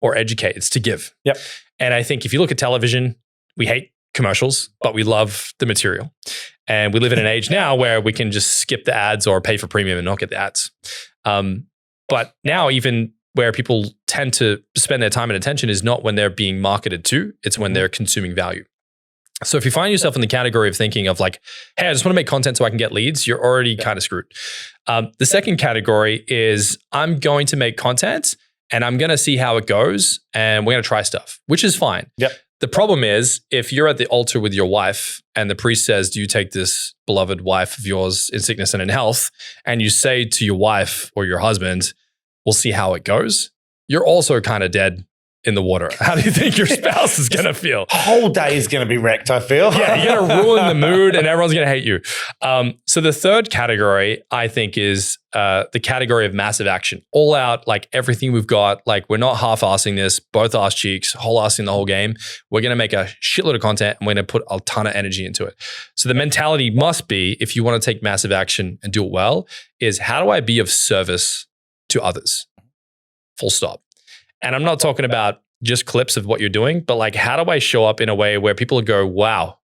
or educate. It's to give. Yep. And I think if you look at television, we hate commercials, but we love the material. And we live in an age now where we can just skip the ads or pay for premium and not get the ads. But now even where people tend to spend their time and attention is not when they're being marketed to, it's when they're consuming value. So if you find yourself in the category of thinking of like, hey, I just want to make content so I can get leads, you're already kind of screwed. The second category is I'm going to make content and I'm going to see how it goes and we're going to try stuff, which is fine. Yep. The problem is if you're at the altar with your wife and the priest says, do you take this beloved wife of yours in sickness and in health? And you say to your wife or your husband, we'll see how it goes. You're also kind of dead in the water. How do you think your spouse is going to feel? Whole day is going to be wrecked, I feel. Yeah, you're going to ruin the mood and everyone's going to hate you. So the third category, I think, is the category of massive action. All out, like everything we've got. Like we're not half-assing this, both ass cheeks, whole-assing the whole game. We're going to make a shitload of content and we're going to put a ton of energy into it. So the mentality must be, if you want to take massive action and do it well, is how do I be of service to others? Full stop. And I'm not talking about just clips of what you're doing, but like, how do I show up in a way where people go, wow,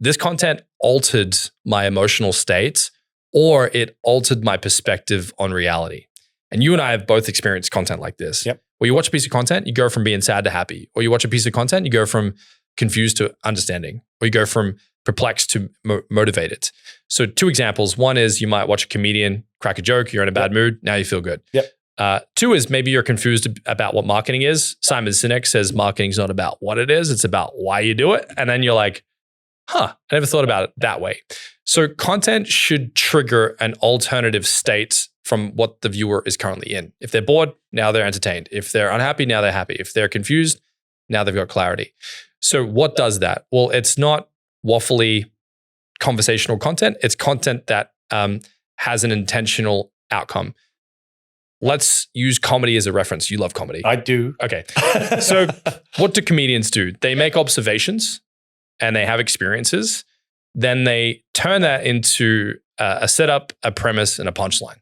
this content altered my emotional state or it altered my perspective on reality. And you and I have both experienced content like this. Yep. Where you watch a piece of content, you go from being sad to happy. Or you watch a piece of content, you go from confused to understanding. Or you go from perplexed to motivated. So 2 examples. One is you might watch a comedian crack a joke, you're in a bad mood, now you feel good. Yep. 2 is maybe you're confused about what marketing is. Simon Sinek says marketing's not about what it is, it's about why you do it. And then you're like, I never thought about it that way. So content should trigger an alternative state from what the viewer is currently in. If they're bored, now they're entertained. If they're unhappy, now they're happy. If they're confused, now they've got clarity. So what does that? Well, it's not waffly conversational content. It's content that has an intentional outcome. Let's use comedy as a reference. You love comedy. I do. Okay. So what do comedians do? They make observations and they have experiences. Then they turn that into a setup, a premise, and a punchline.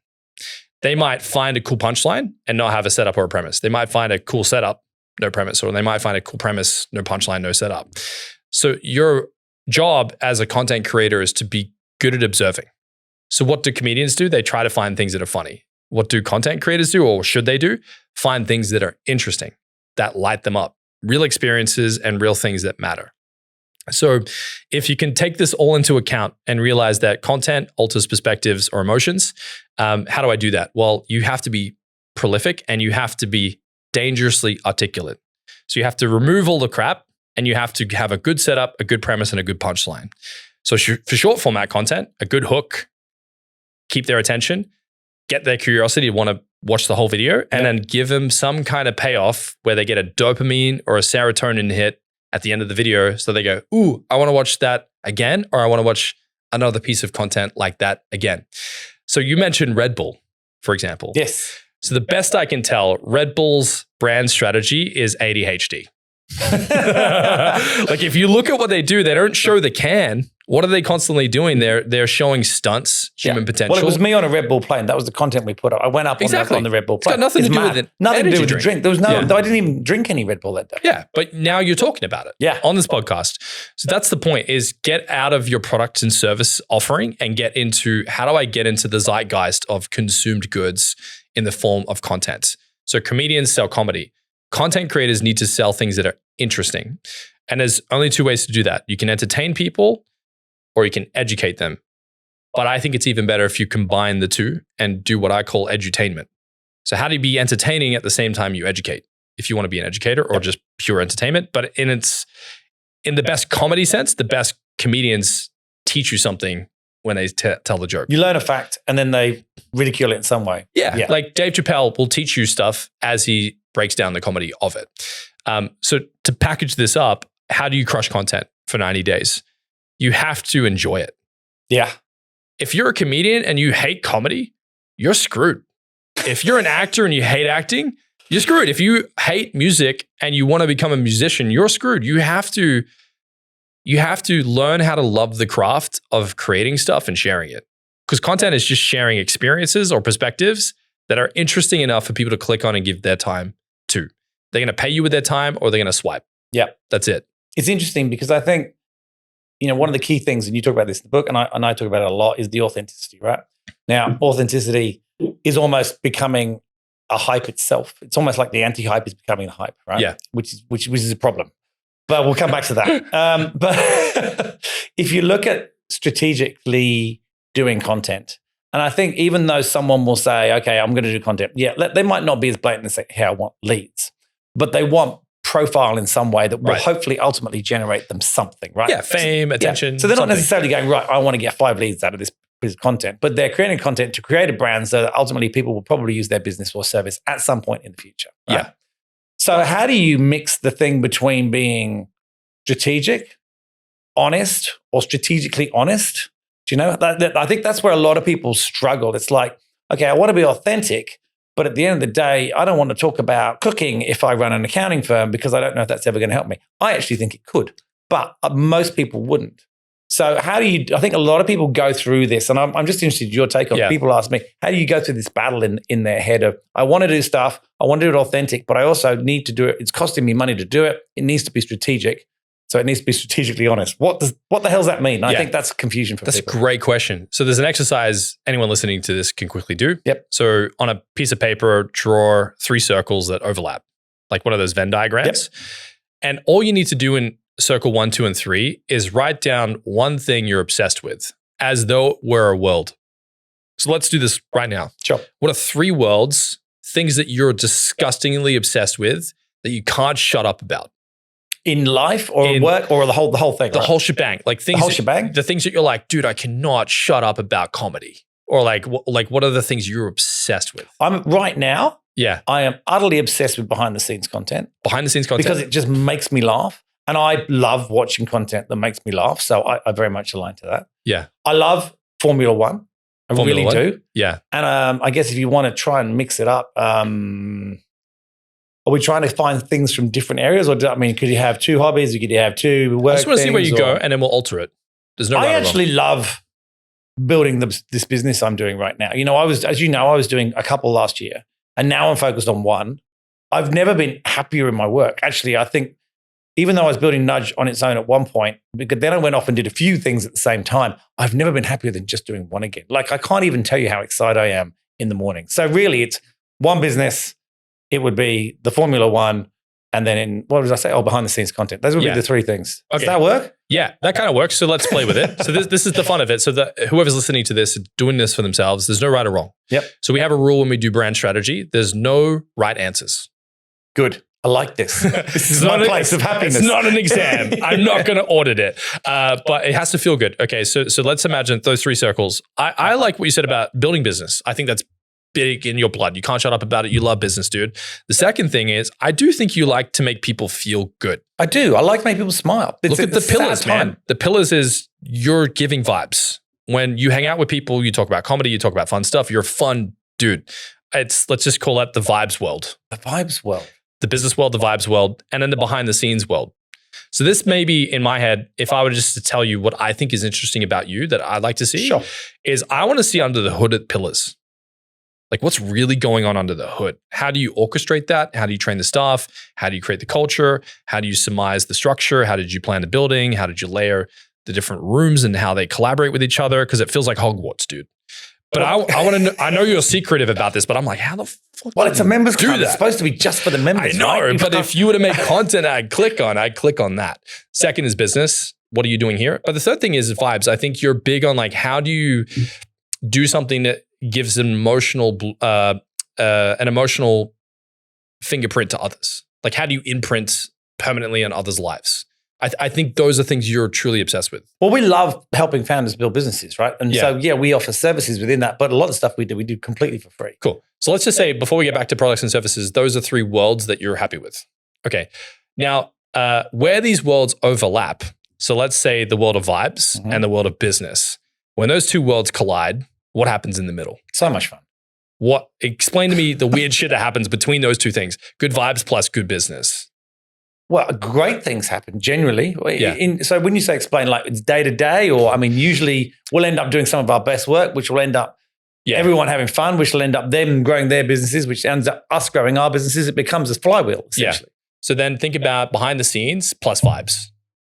They might find a cool punchline and not have a setup or a premise. They might find a cool setup, no premise, or they might find a cool premise, no punchline, no setup. So your job as a content creator is to be good at observing. So what do comedians do? They try to find things that are funny. What do content creators do, or should they do? Find things that are interesting, that light them up, real experiences and real things that matter. So if you can take this all into account and realize that content alters perspectives or emotions, how do I do that? Well, you have to be prolific and you have to be dangerously articulate. So you have to remove all the crap and you have to have a good setup, a good premise, and a good punchline. So for short format content, a good hook, keep their attention, get their curiosity to want to watch the whole video, and then give them some kind of payoff where they get a dopamine or a serotonin hit at the end of the video. So they go, ooh, I want to watch that again, or I want to watch another piece of content like that again. So you mentioned Red Bull, for example. Yes. So the best I can tell, Red Bull's brand strategy is ADHD. Like if you look at what they do, they don't show the can. What are they constantly doing? They're showing stunts, human potential. Well, it was me on a Red Bull plane. That was the content we put up. I went up on the Red Bull plane. It's got nothing to do with it. Nothing to do with the drink. There was I didn't even drink any Red Bull that day. Yeah, but now you're talking about it on this podcast. So that's the point, is get out of your product and service offering and get into, how do I get into the zeitgeist of consumed goods in the form of content? So comedians sell comedy. Content creators need to sell things that are interesting. And there's only two ways to do that. You can entertain people or you can educate them. But I think it's even better if you combine the two and do what I call edutainment. So how do you be entertaining at the same time you educate? If you want to be an educator or just pure entertainment, but in the best comedy sense, the best comedians teach you something when they tell the joke. You learn a fact and then they ridicule it in some way. Yeah. Like Dave Chappelle will teach you stuff as he breaks down the comedy of it. So to package this up, how do you crush content for 90 days? You have to enjoy it. Yeah. If you're a comedian and you hate comedy, you're screwed. If you're an actor and you hate acting, you're screwed. If you hate music and you want to become a musician, you're screwed. You have to learn how to love the craft of creating stuff and sharing it. Because content is just sharing experiences or perspectives that are interesting enough for people to click on and give their time to. They're going to pay you with their time or they're going to swipe. Yeah. That's it. It's interesting because I think, one of the key things, and you talk about this in the book, and I talk about it a lot, is the authenticity, right? Now, authenticity is almost becoming a hype itself. It's almost like the anti-hype is becoming a hype, right? Yeah. Which is a problem. But we'll come back to that. But if you look at strategically doing content, and I think even though someone will say, okay, I'm going to do content, they might not be as blatant as say, hey, I want leads, but they want profile in some way that will hopefully ultimately generate them something, right? Yeah, fame, attention. So they're not necessarily going, right, I want to get 5 leads out of this piece of content, but they're creating content to create a brand so that ultimately people will probably use their business or service at some point in the future. Right? Yeah. So how do you mix the thing between being strategic, honest, or strategically honest? Do you know? I think that's where a lot of people struggle. It's like, okay, I want to be authentic, but at the end of the day, I don't want to talk about cooking if I run an accounting firm because I don't know if that's ever going to help me. I actually think it could, but most people wouldn't. So how do you, I think a lot of people go through this, and I'm just interested in your take on people ask me, how do you go through this battle in their head of, I want to do stuff, I want to do it authentic, but I also need to do it. It's costing me money to do it. It needs to be strategic. So it needs to be strategically honest. What the hell does that mean? I think that's confusion for people. That's a great question. So there's an exercise anyone listening to this can quickly do. Yep. So on a piece of paper, draw 3 circles that overlap, like one of those Venn diagrams. Yep. And all you need to do in circle 1, 2, and 3 is write down one thing you're obsessed with as though it were a world. So let's do this right now. Sure. What are 3 worlds, things that you're disgustingly obsessed with that you can't shut up about? In life or in work or the whole thing? The whole shebang. Like things. The whole shebang? The things that you're like, dude, I cannot shut up about comedy. Or like what are the things you're obsessed with? Right now, I am utterly obsessed with behind the scenes content. Behind the scenes content. Because it just makes me laugh. And I love watching content that makes me laugh. So I very much align to that. Yeah. I love Formula One. I really do. Yeah. And I guess if you want to try and mix it up, are we trying to find things from different areas? Or could you have 2 hobbies? Or could you have 2 work I just want to see where you go and then we'll alter it. There's no right or wrong. I actually love building this business I'm doing right now. I was doing a couple last year and now I'm focused on one. I've never been happier in my work. Actually, I think even though I was building Nudge on its own at one point, because then I went off and did a few things at the same time, I've never been happier than just doing one again. Like I can't even tell you how excited I am in the morning. So really it's one business. It would be the Formula One, and then what did I say? Oh, behind the scenes content. Those would be the 3 things. Okay. Does that work? Yeah, that kind of works. So let's play with it. So this is the fun of it. So whoever's listening to this, doing this for themselves, there's no right or wrong. Yep. So we have a rule when we do brand strategy. There's no right answers. Good. I like this. This is my place of happiness. It's not an exam. I'm not going to audit it, but it has to feel good. Okay, so let's imagine those 3 circles. I like what you said about building business. I think that's big in your blood. You can't shut up about it. You love business, dude. The second thing is, I do think you like to make people feel good. I do. I like to make people smile. Look at the pillars, man. The pillars is you're giving vibes. When you hang out with people, you talk about comedy, you talk about fun stuff. You're a fun dude. Let's just call that the vibes world. The vibes world. The business world, the vibes world, and then the behind the scenes world. So this may be in my head, if I were just to tell you what I think is interesting about you that I'd like to see, is I want to see under the hood at pillars. Like what's really going on under the hood? How do you orchestrate that? How do you train the staff? How do you create the culture? How do you surmise the structure? How did you plan the building? How did you layer the different rooms and how they collaborate with each other? Because it feels like Hogwarts, dude. But I want to know, I know you're secretive about this, but I'm like, how the fuck? Well, it's a members club. It's supposed to be just for the members. I know, right? But if you were to make content I'd click on that. Second is business. What are you doing here? But the third thing is vibes. I think you're big on like, how do you do something that gives an emotional fingerprint to others? Like, how do you imprint permanently on others' lives? I think those are things you're truly obsessed with. Well, we love helping founders build businesses, right? And so, we offer services within that, but a lot of stuff we do completely for free. Cool. So let's just say, before we get back to products and services, those are 3 worlds that you're happy with. Okay. Now, where these worlds overlap, so let's say the world of vibes and the world of business, when those 2 worlds collide, what happens in the middle? So much fun. Explain to me the weird shit that happens between those 2 things. Good vibes plus good business. Well, great things happen generally. So when you say explain, like it's day to day, or I mean, usually we'll end up doing some of our best work, which will end up everyone having fun, which will end up them growing their businesses, which ends up us growing our businesses. It becomes a flywheel, essentially. Yeah. So then think about behind the scenes plus vibes.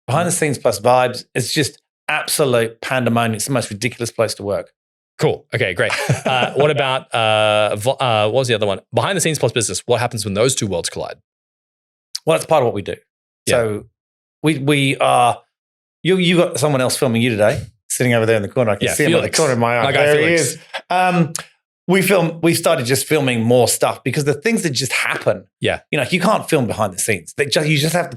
Behind the scenes plus vibes. It's just absolute pandemonium. It's the most ridiculous place to work. Cool. Okay, great. What about, what was the other one? Behind the scenes plus business. What happens when those 2 worlds collide? Well, that's part of what we do. Yeah. So we are, you got someone else filming you today, sitting over there in the corner. I can see him in the corner of my eye. My guy there he is. We started just filming more stuff because the things that just happen, you can't film behind the scenes. The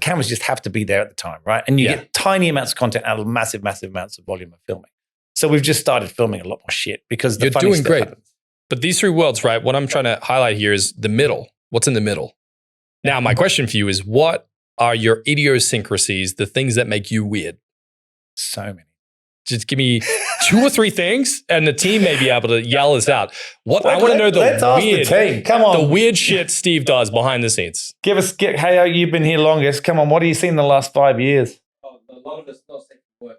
cameras just have to be there at the time, right? And you get tiny amounts of content out of massive, massive amounts of volume of filming. So we've just started filming a lot more shit because the funny stuff happens. But these 3 worlds, right? What I'm trying to highlight here is the middle. What's in the middle? Now, my question for you is, what are your idiosyncrasies, the things that make you weird? So many. Just give me 2 or 3 things, and the team may be able to yell this out. I want to know the team. Come on. The weird shit Steve does behind the scenes. Hey, you've been here longest. Come on, what have you seen in the last 5 years? A lot of it's not safe for work.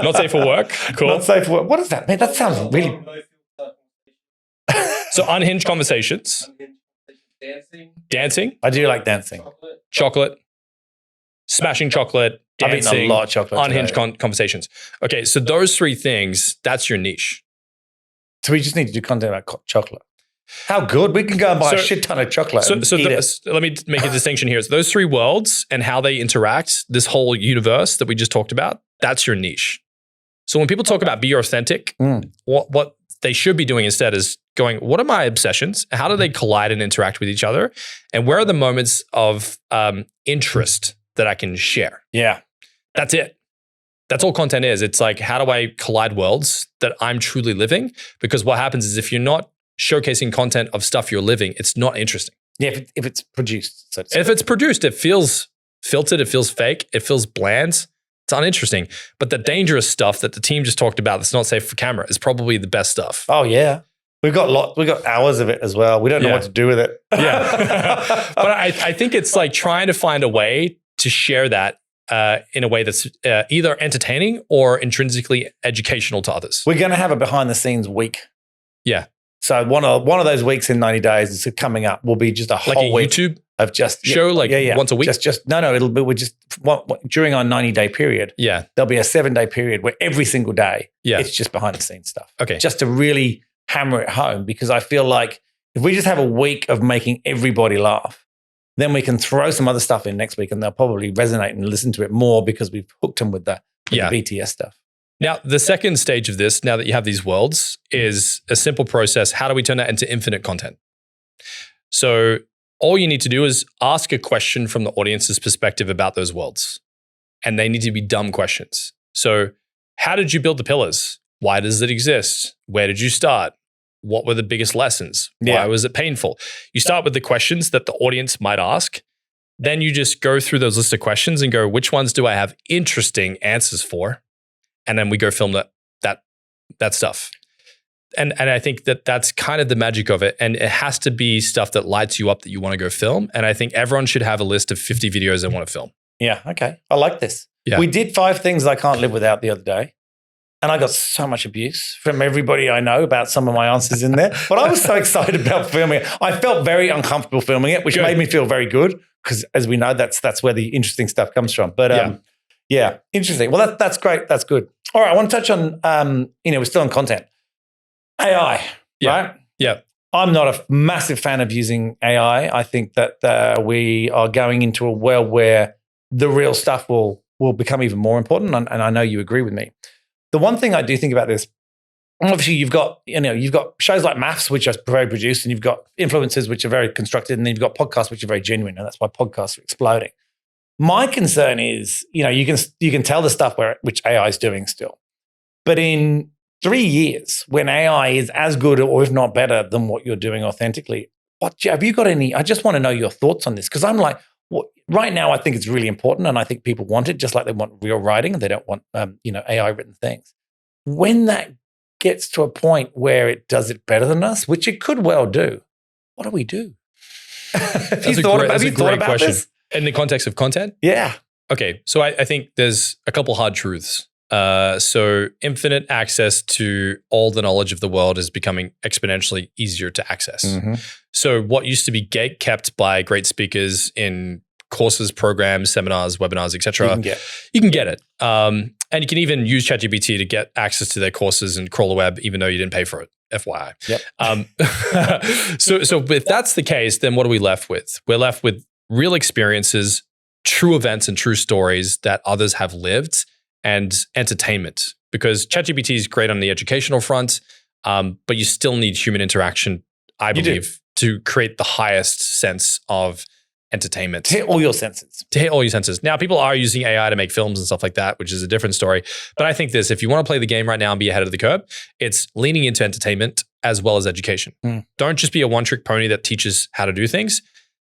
Not safe for work. Cool. Not safe for work. What does that mean? That sounds really. So unhinged conversations. Dancing. I do like dancing. Chocolate. Smashing chocolate. Dancing. I've eaten a lot of chocolate. Unhinged conversations. Okay, so those 3 things, that's your niche. So we just need to do content about chocolate. How good? We can go and buy a shit ton of chocolate. Let me make a distinction here. So those 3 worlds and how they interact, this whole universe that we just talked about, that's your niche. So when people talk about be authentic, what they should be doing instead is going, what are my obsessions? How do they collide and interact with each other? And where are the moments of interest that I can share? Yeah. That's it. That's all content is. It's like, how do I collide worlds that I'm truly living? Because what happens is if you're not showcasing content of stuff you're living, it's not interesting. Yeah, if it's produced. So if it's produced, it feels filtered, it feels fake, it feels bland. It's uninteresting. But the dangerous stuff that the team just talked about that's not safe for camera is probably the best stuff. Oh, yeah. We've got hours of it as well. We don't know what to do with it. Yeah. But I think it's like trying to find a way to share that in a way that's either entertaining or intrinsically educational to others. We're going to have a behind the scenes week. Yeah. So one of those weeks in 90 days is coming up will be just a whole week YouTube of just show once a week. It'll be during our 90-day period. Yeah. There'll be a 7-day period where every single day it's just behind the scenes stuff. Okay. Just to really hammer it home, because I feel like if we just have a week of making everybody laugh, then we can throw some other stuff in next week and they'll probably resonate and listen to it more because we've hooked them with the BTS stuff. Now, the second stage of this, now that you have these worlds, is a simple process. How do we turn that into infinite content? So all you need to do is ask a question from the audience's perspective about those worlds. And they need to be dumb questions. So how did you build the pillars? Why does it exist? Where did you start? What were the biggest lessons? Why was it painful? You start with the questions that the audience might ask. Then you just go through those list of questions and go, which ones do I have interesting answers for? And then we go film that stuff. And I think that's kind of the magic of it. And it has to be stuff that lights you up that you want to go film. And I think everyone should have a list of 50 videos they want to film. Yeah. Okay. I like this. Yeah. We did 5 things I can't live without the other day. And I got so much abuse from everybody I know about some of my answers in there. But I was so excited about filming it. I felt very uncomfortable filming it, which made me feel very good because, as we know, that's where the interesting stuff comes from. But yeah, interesting. Well, that's great. That's good. All right. I want to touch on, we're still on content. AI, right? Yeah. I'm not a massive fan of using AI. I think that we are going into a world where the real stuff will become even more important. And I know you agree with me. The one thing I do think about this, obviously you've got shows like Maths, which are very produced, and you've got influencers, which are very constructed, and then you've got podcasts, which are very genuine. And that's why podcasts are exploding. My concern is, you can tell the stuff which AI is doing still. But in 3 years, when AI is as good or if not better than what you're doing authentically, have you got any? I just want to know your thoughts on this, because I'm like, right now I think it's really important, and I think people want it just like they want real writing and they don't want AI written things. When that gets to a point where it does it better than us, which it could well do, what do we do? Have you thought about this? In the context of content? Yeah. Okay, so I think there's a couple hard truths. So infinite access to all the knowledge of the world is becoming exponentially easier to access. Mm-hmm. So what used to be gate kept by great speakers in courses, programs, seminars, webinars, etc., you can get it. And you can even use ChatGPT to get access to their courses and crawl the web, even though you didn't pay for it. FYI. Yep. So if that's the case, then what are we left with? We're left with real experiences, true events, and true stories that others have lived, and entertainment. Because ChatGPT is great on the educational front, but you still need human interaction, I believe, to create the highest sense of entertainment. To hit all your senses. Now, people are using AI to make films and stuff like that, which is a different story. But I think if you want to play the game right now and be ahead of the curve, it's leaning into entertainment as well as education. Don't just be a one-trick pony that teaches how to do things.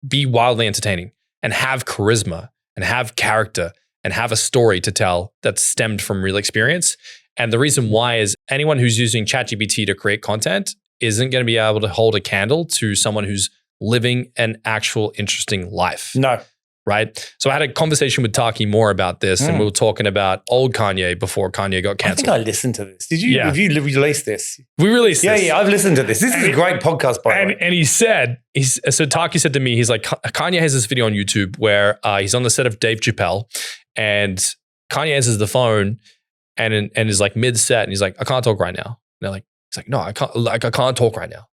Be wildly entertaining and have charisma and have character and have a story to tell that's stemmed from real experience. And the reason why is anyone who's using ChatGPT to create content isn't going to be able to hold a candle to someone who's living an actual interesting life. No. Right? So I had a conversation with Taki Moore about this, and we were talking about old Kanye before Kanye got canceled. I think I listened to this. Did you? Yeah. Have you released this? We released this. Yeah, I've listened to this. This is a great podcast, by the way. And he said, so Taki said to me, he's like, Kanye has this video on YouTube where he's on the set of Dave Chappelle, and Kanye answers the phone and is like mid-set, and he's like, I can't talk right now. And he's like, no, I can't talk right now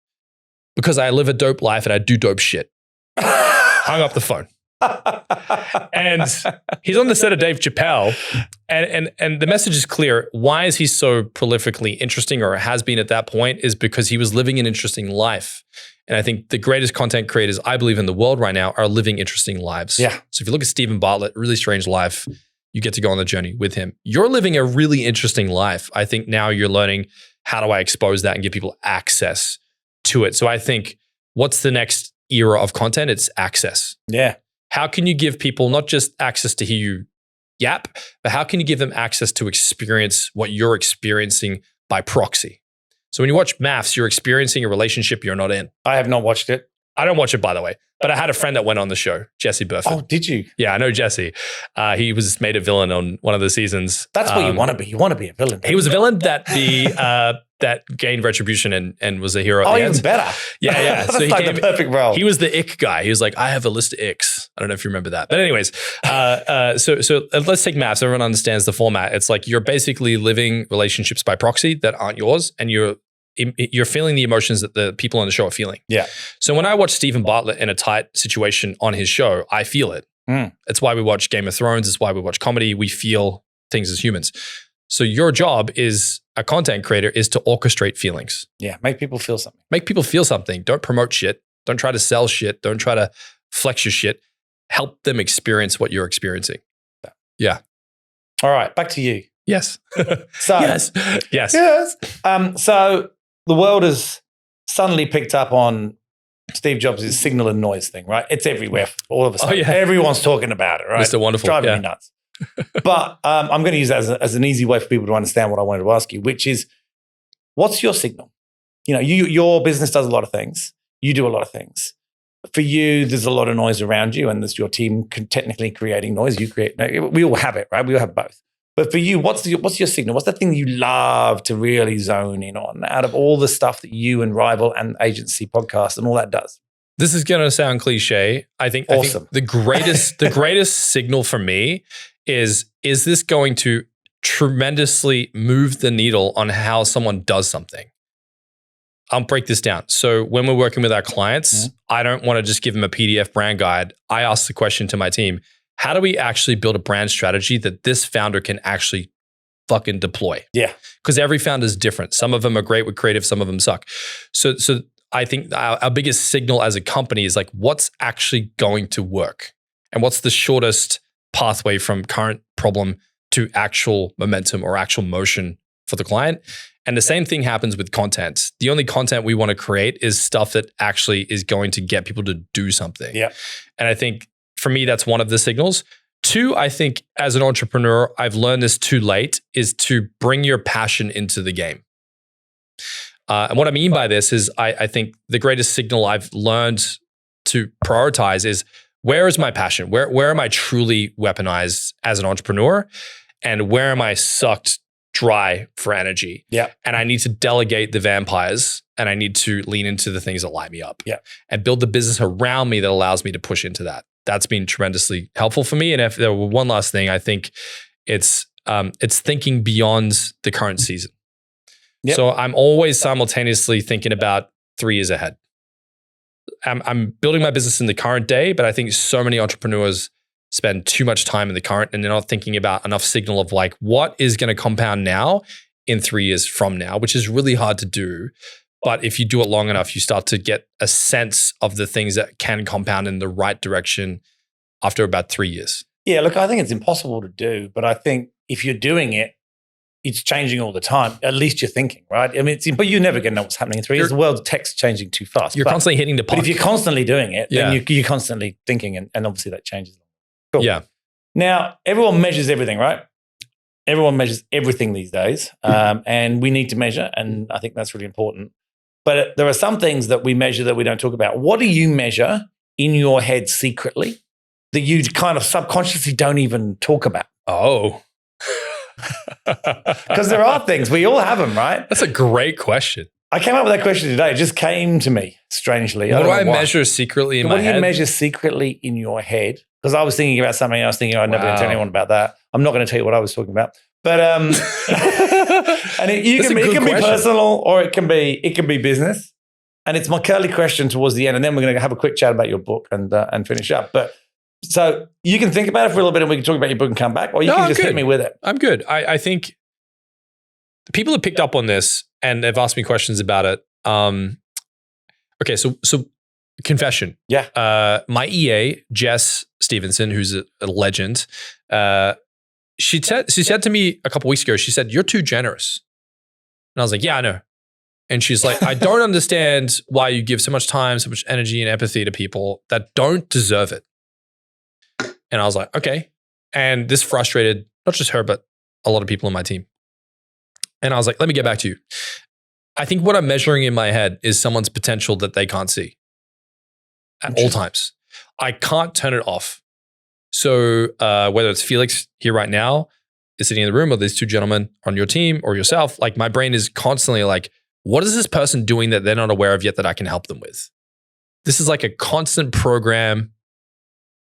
because I live a dope life and I do dope shit. Hung up the phone. And he's on the set of Dave Chappelle, and the message is clear. Why is he so prolifically interesting, or has been at that point, is because he was living an interesting life. And I think the greatest content creators, I believe, in the world right now are living interesting lives. Yeah. So if you look at Stephen Bartlett, really strange life, you get to go on the journey with him. You're living a really interesting life. I think now you're learning, how do I expose that and give people access to it? So I think what's the next era of content? It's access. Yeah. How can you give people not just access to hear you yap, but how can you give them access to experience what you're experiencing by proxy? So when you watch Maths, you're experiencing a relationship you're not in. I have not watched it. I don't watch it, by the way, but I had a friend that went on the show, Jesse Burford. Oh, did you? Yeah, I know Jesse. He was made a villain on one of the seasons. That's what you want to be. You want to be a villain. He was a villain that gained retribution and was a hero. Oh, even better. Yeah. That's so like the perfect role. He was the ick guy. He was like, I have a list of icks. I don't know if you remember that. But anyways, so let's take Maths. Everyone understands the format. It's like you're basically living relationships by proxy that aren't yours, and you're feeling the emotions that the people on the show are feeling. Yeah. So when I watch Stephen Bartlett in a tight situation on his show, I feel it. It's why we watch Game of Thrones. It's why we watch comedy. We feel things as humans. So your job is, a content creator, is to orchestrate feelings. Yeah. Make people feel something. Make people feel something. Don't promote shit. Don't try to sell shit. Don't try to flex your shit. Help them experience what you're experiencing. Yeah. All right, back to you. Yes. So Yes. So the world has suddenly picked up on Steve Jobs' signal and noise thing, right? It's everywhere. All of a sudden, everyone's talking about it, right? Mr. Wonderful. Driving me nuts. But I'm going to use that as an easy way for people to understand what I wanted to ask you, which is, what's your signal? Your business does a lot of things. You do a lot of things. For you, there's a lot of noise around you, and there's your team technically creating noise. You create. We all have it, right? We all have both. But for you, what's your signal? What's the thing you love to really zone in on out of all the stuff that you and Rival and Agency Podcast and all that does? This is going to sound cliche. I think the greatest signal for me is this going to tremendously move the needle on how someone does something? I'll break this down. So when we're working with our clients, I don't want to just give them a PDF brand guide. I ask the question to my team, how do we actually build a brand strategy that this founder can actually fucking deploy? Yeah. Because every founder is different. Some of them are great with creative, some of them suck. So I think our biggest signal as a company is like, what's actually going to work? And what's the shortest pathway from current problem to actual momentum or actual motion for the client? And the same thing happens with content. The only content we want to create is stuff that actually is going to get people to do something. Yeah. And I think for me, that's one of the signals. Two, I think as an entrepreneur, I've learned this too late, is to bring your passion into the game. And what I mean by this is I think the greatest signal I've learned to prioritize is, where is my passion? Where am I truly weaponized as an entrepreneur? And where am I sucked dry for energy? Yeah. And I need to delegate the vampires, and I need to lean into the things that light me up. Yeah. And build the business around me that allows me to push into that. That's been tremendously helpful for me. And if there were one last thing, I think it's thinking beyond the current season. Yep. So I'm always simultaneously thinking about 3 years ahead. I'm building my business in the current day, but I think so many entrepreneurs spend too much time in the current, and they're not thinking about enough signal of like, what is going to compound now in 3 years from now, which is really hard to do. But if you do it long enough, you start to get a sense of the things that can compound in the right direction after about 3 years. Yeah, look, I think it's impossible to do, but I think if you're doing it, it's changing all the time. At least you're thinking, right? I mean, but you're never going to know what's happening in 3 years. The world's tech's changing too fast. You're constantly hitting the puck. But if you're constantly doing it, then you're constantly thinking, and obviously that changes. Cool. Yeah. Now, everyone measures everything, right? Everyone measures everything these days, and we need to measure, and I think that's really important. But there are some things that we measure that we don't talk about. What do you measure in your head secretly that you kind of subconsciously don't even talk about? Oh. Because there are things, we all have them, right? That's a great question. I came up with that question today. It just came to me strangely. What do I measure secretly in my head? What do you measure secretly in your head? Because I was thinking about something. I was thinking I'd never going to tell anyone about that. I'm not going to tell you what I was talking about. But and it can be personal, or it can be business. And it's my curly question towards the end, and then we're going to have a quick chat about your book and finish up. But so you can think about it for a little bit, and we can talk about your book and come back, or you can just hit me with it. I'm good. I think people have picked up on this and they've asked me questions about it. Okay, so confession. Yeah. My EA, Jess Stevenson, who's a legend, she said to me a couple weeks ago, she said, "You're too generous." And I was like, "Yeah, I know." And she's like, "I don't understand why you give so much time, so much energy and empathy to people that don't deserve it." And I was like, "Okay." And this frustrated not just her, but a lot of people in my team. And I was like, "Let me get back to you." I think what I'm measuring in my head is someone's potential that they can't see at all times. I can't turn it off. So whether it's Felix here right now is sitting in the room, or these two gentlemen on your team, or yourself, like my brain is constantly like, what is this person doing that they're not aware of yet that I can help them with? This is like a constant program,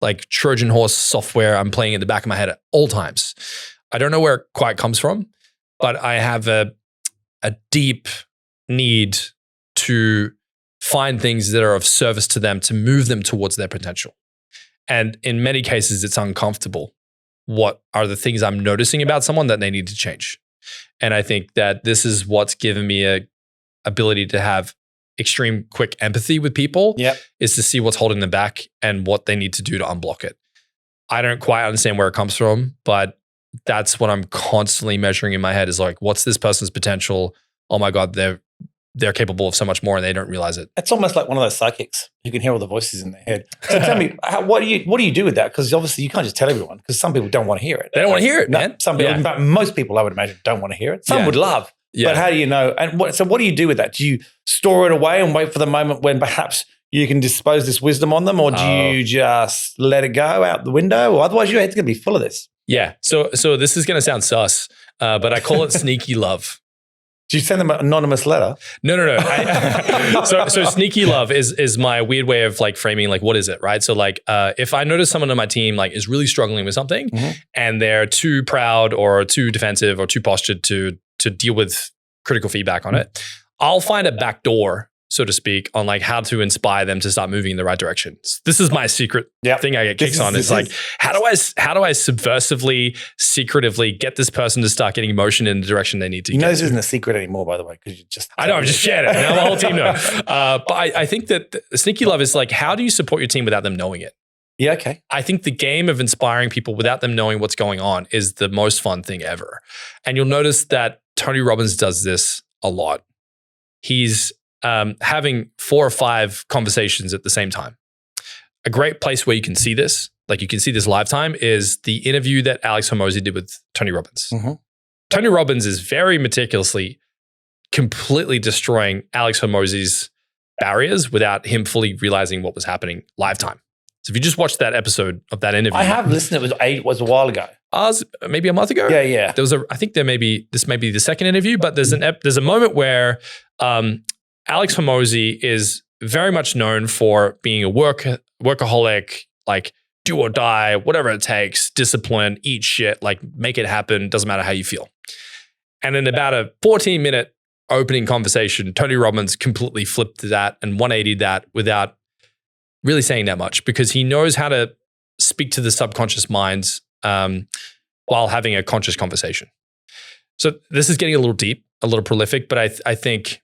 like Trojan horse software I'm playing in the back of my head at all times. I don't know where it quite comes from, but I have a deep need to find things that are of service to them, to move them towards their potential. And in many cases, it's uncomfortable. What are the things I'm noticing about someone that they need to change? And I think that this is what's given me a ability to have extreme quick empathy with people Yep. is to see what's holding them back and what they need to do to unblock it. I don't quite understand where it comes from, but that's what I'm constantly measuring in my head is like, what's this person's potential? Oh my God, they're capable of so much more and they don't realize it. It's almost like one of those psychics. You can hear all the voices in their head. So tell me, what do you do with that? Because obviously you can't just tell everyone because some people don't want to hear it. They don't want to hear it, man. Some people, in fact, most people I would imagine don't want to hear it. Some would love. Yeah. But how do you know? And what do you do with that? Do you store it away and wait for the moment when perhaps you can dispose this wisdom on them, or do you just let it go out the window? Or otherwise your head's going to be full of this. Yeah. So this is going to sound sus, but I call it sneaky love. Do you send them an anonymous letter? No. So sneaky love is my weird way of like framing like what is it, right? So like if I notice someone on my team like is really struggling with something and they're too proud or too defensive or too postured to deal with critical feedback on it, I'll find a back door, so to speak, on like how to inspire them to start moving in the right direction. This is my secret thing I get kicks on. It's like, how do I subversively, secretively get this person to start getting emotion in the direction they need to get? You know, this isn't a secret anymore, by the way, because you just... I know, I've just shared it. Now the whole team knows. But I think that the sneaky love is like, how do you support your team without them knowing it? Yeah, okay. I think the game of inspiring people without them knowing what's going on is the most fun thing ever. And you'll notice that Tony Robbins does this a lot. He's having 4 or 5 conversations at the same time. A great place where you can see this, like you can see this live time, is the interview that Alex Hormozi did with Tony Robbins. Tony Robbins is very meticulously, completely destroying Alex Hormozi's barriers without him fully realizing what was happening live time. So if you just watch that episode of that interview. I have listened. It was a while ago. Maybe a month ago? Yeah. I think this may be the second interview, but there's a moment where Alex Hormozi is very much known for being a workaholic, like do or die, whatever it takes, discipline, eat shit, like make it happen, doesn't matter how you feel. And in about a 14-minute opening conversation, Tony Robbins completely flipped that and 180'd that without really saying that much, because he knows how to speak to the subconscious minds while having a conscious conversation. So this is getting a little deep, a little prolific, but I think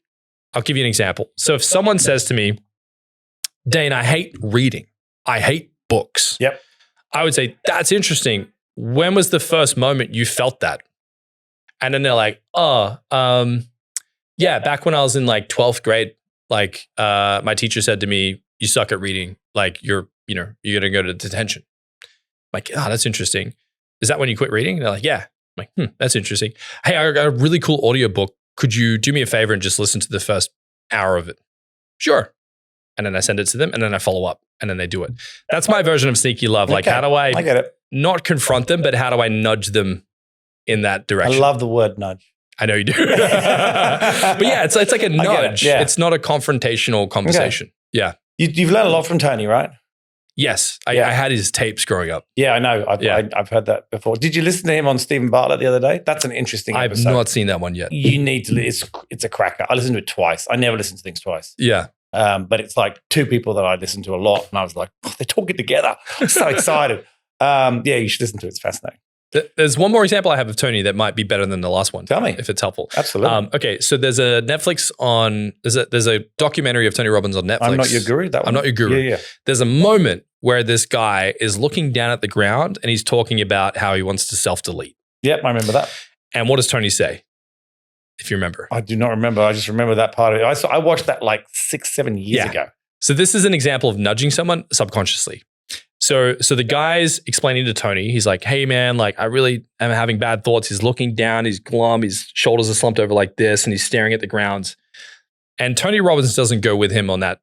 I'll give you an example. So if someone says to me, Dain, I hate reading. I hate books. Yep. I would say, that's interesting. When was the first moment you felt that? And then they're like, yeah, back when I was in like 12th grade, like my teacher said to me, you suck at reading. Like you're going to go to detention. I'm like, that's interesting. Is that when you quit reading? And they're like, yeah. I'm like, that's interesting. Hey, I got a really cool audiobook. Could you do me a favor and just listen to the first hour of it? Sure. And then I send it to them and then I follow up and then they do it. That's my version of sneaky love. Like, how do I get it. Not confront them, but how do I nudge them in that direction? I love the word nudge. I know you do. But yeah, it's like a nudge. Yeah. It's not a confrontational conversation. Okay. Yeah. You've learned a lot from Tony, right? Yes. I had his tapes growing up. Yeah, I know. I've heard that before. Did you listen to him on Stephen Bartlett the other day? That's an interesting episode. I've not seen that one yet. You need to. It's a cracker. I listened to it twice. I never listen to things twice. Yeah. But it's like 2 people that I listen to a lot, and I was like, they're talking together. I'm so excited. Yeah, you should listen to it. It's fascinating. There's one more example I have of Tony that might be better than the last one. Tell me. If it's helpful. Absolutely. Okay, so there's a there's a documentary of Tony Robbins on Netflix. I'm Not Your Guru? That one? I'm Not Your Guru. Yeah. There's a moment where this guy is looking down at the ground and he's talking about how he wants to self-delete. Yep, I remember that. And what does Tony say? If you remember. I do not remember. I just remember that part of it. I watched that like 6-7 years ago. So this is an example of nudging someone subconsciously. So the guy's explaining to Tony, he's like, hey man, like I really am having bad thoughts. He's looking down, he's glum, his shoulders are slumped over like this, and he's staring at the ground. And Tony Robbins doesn't go with him on that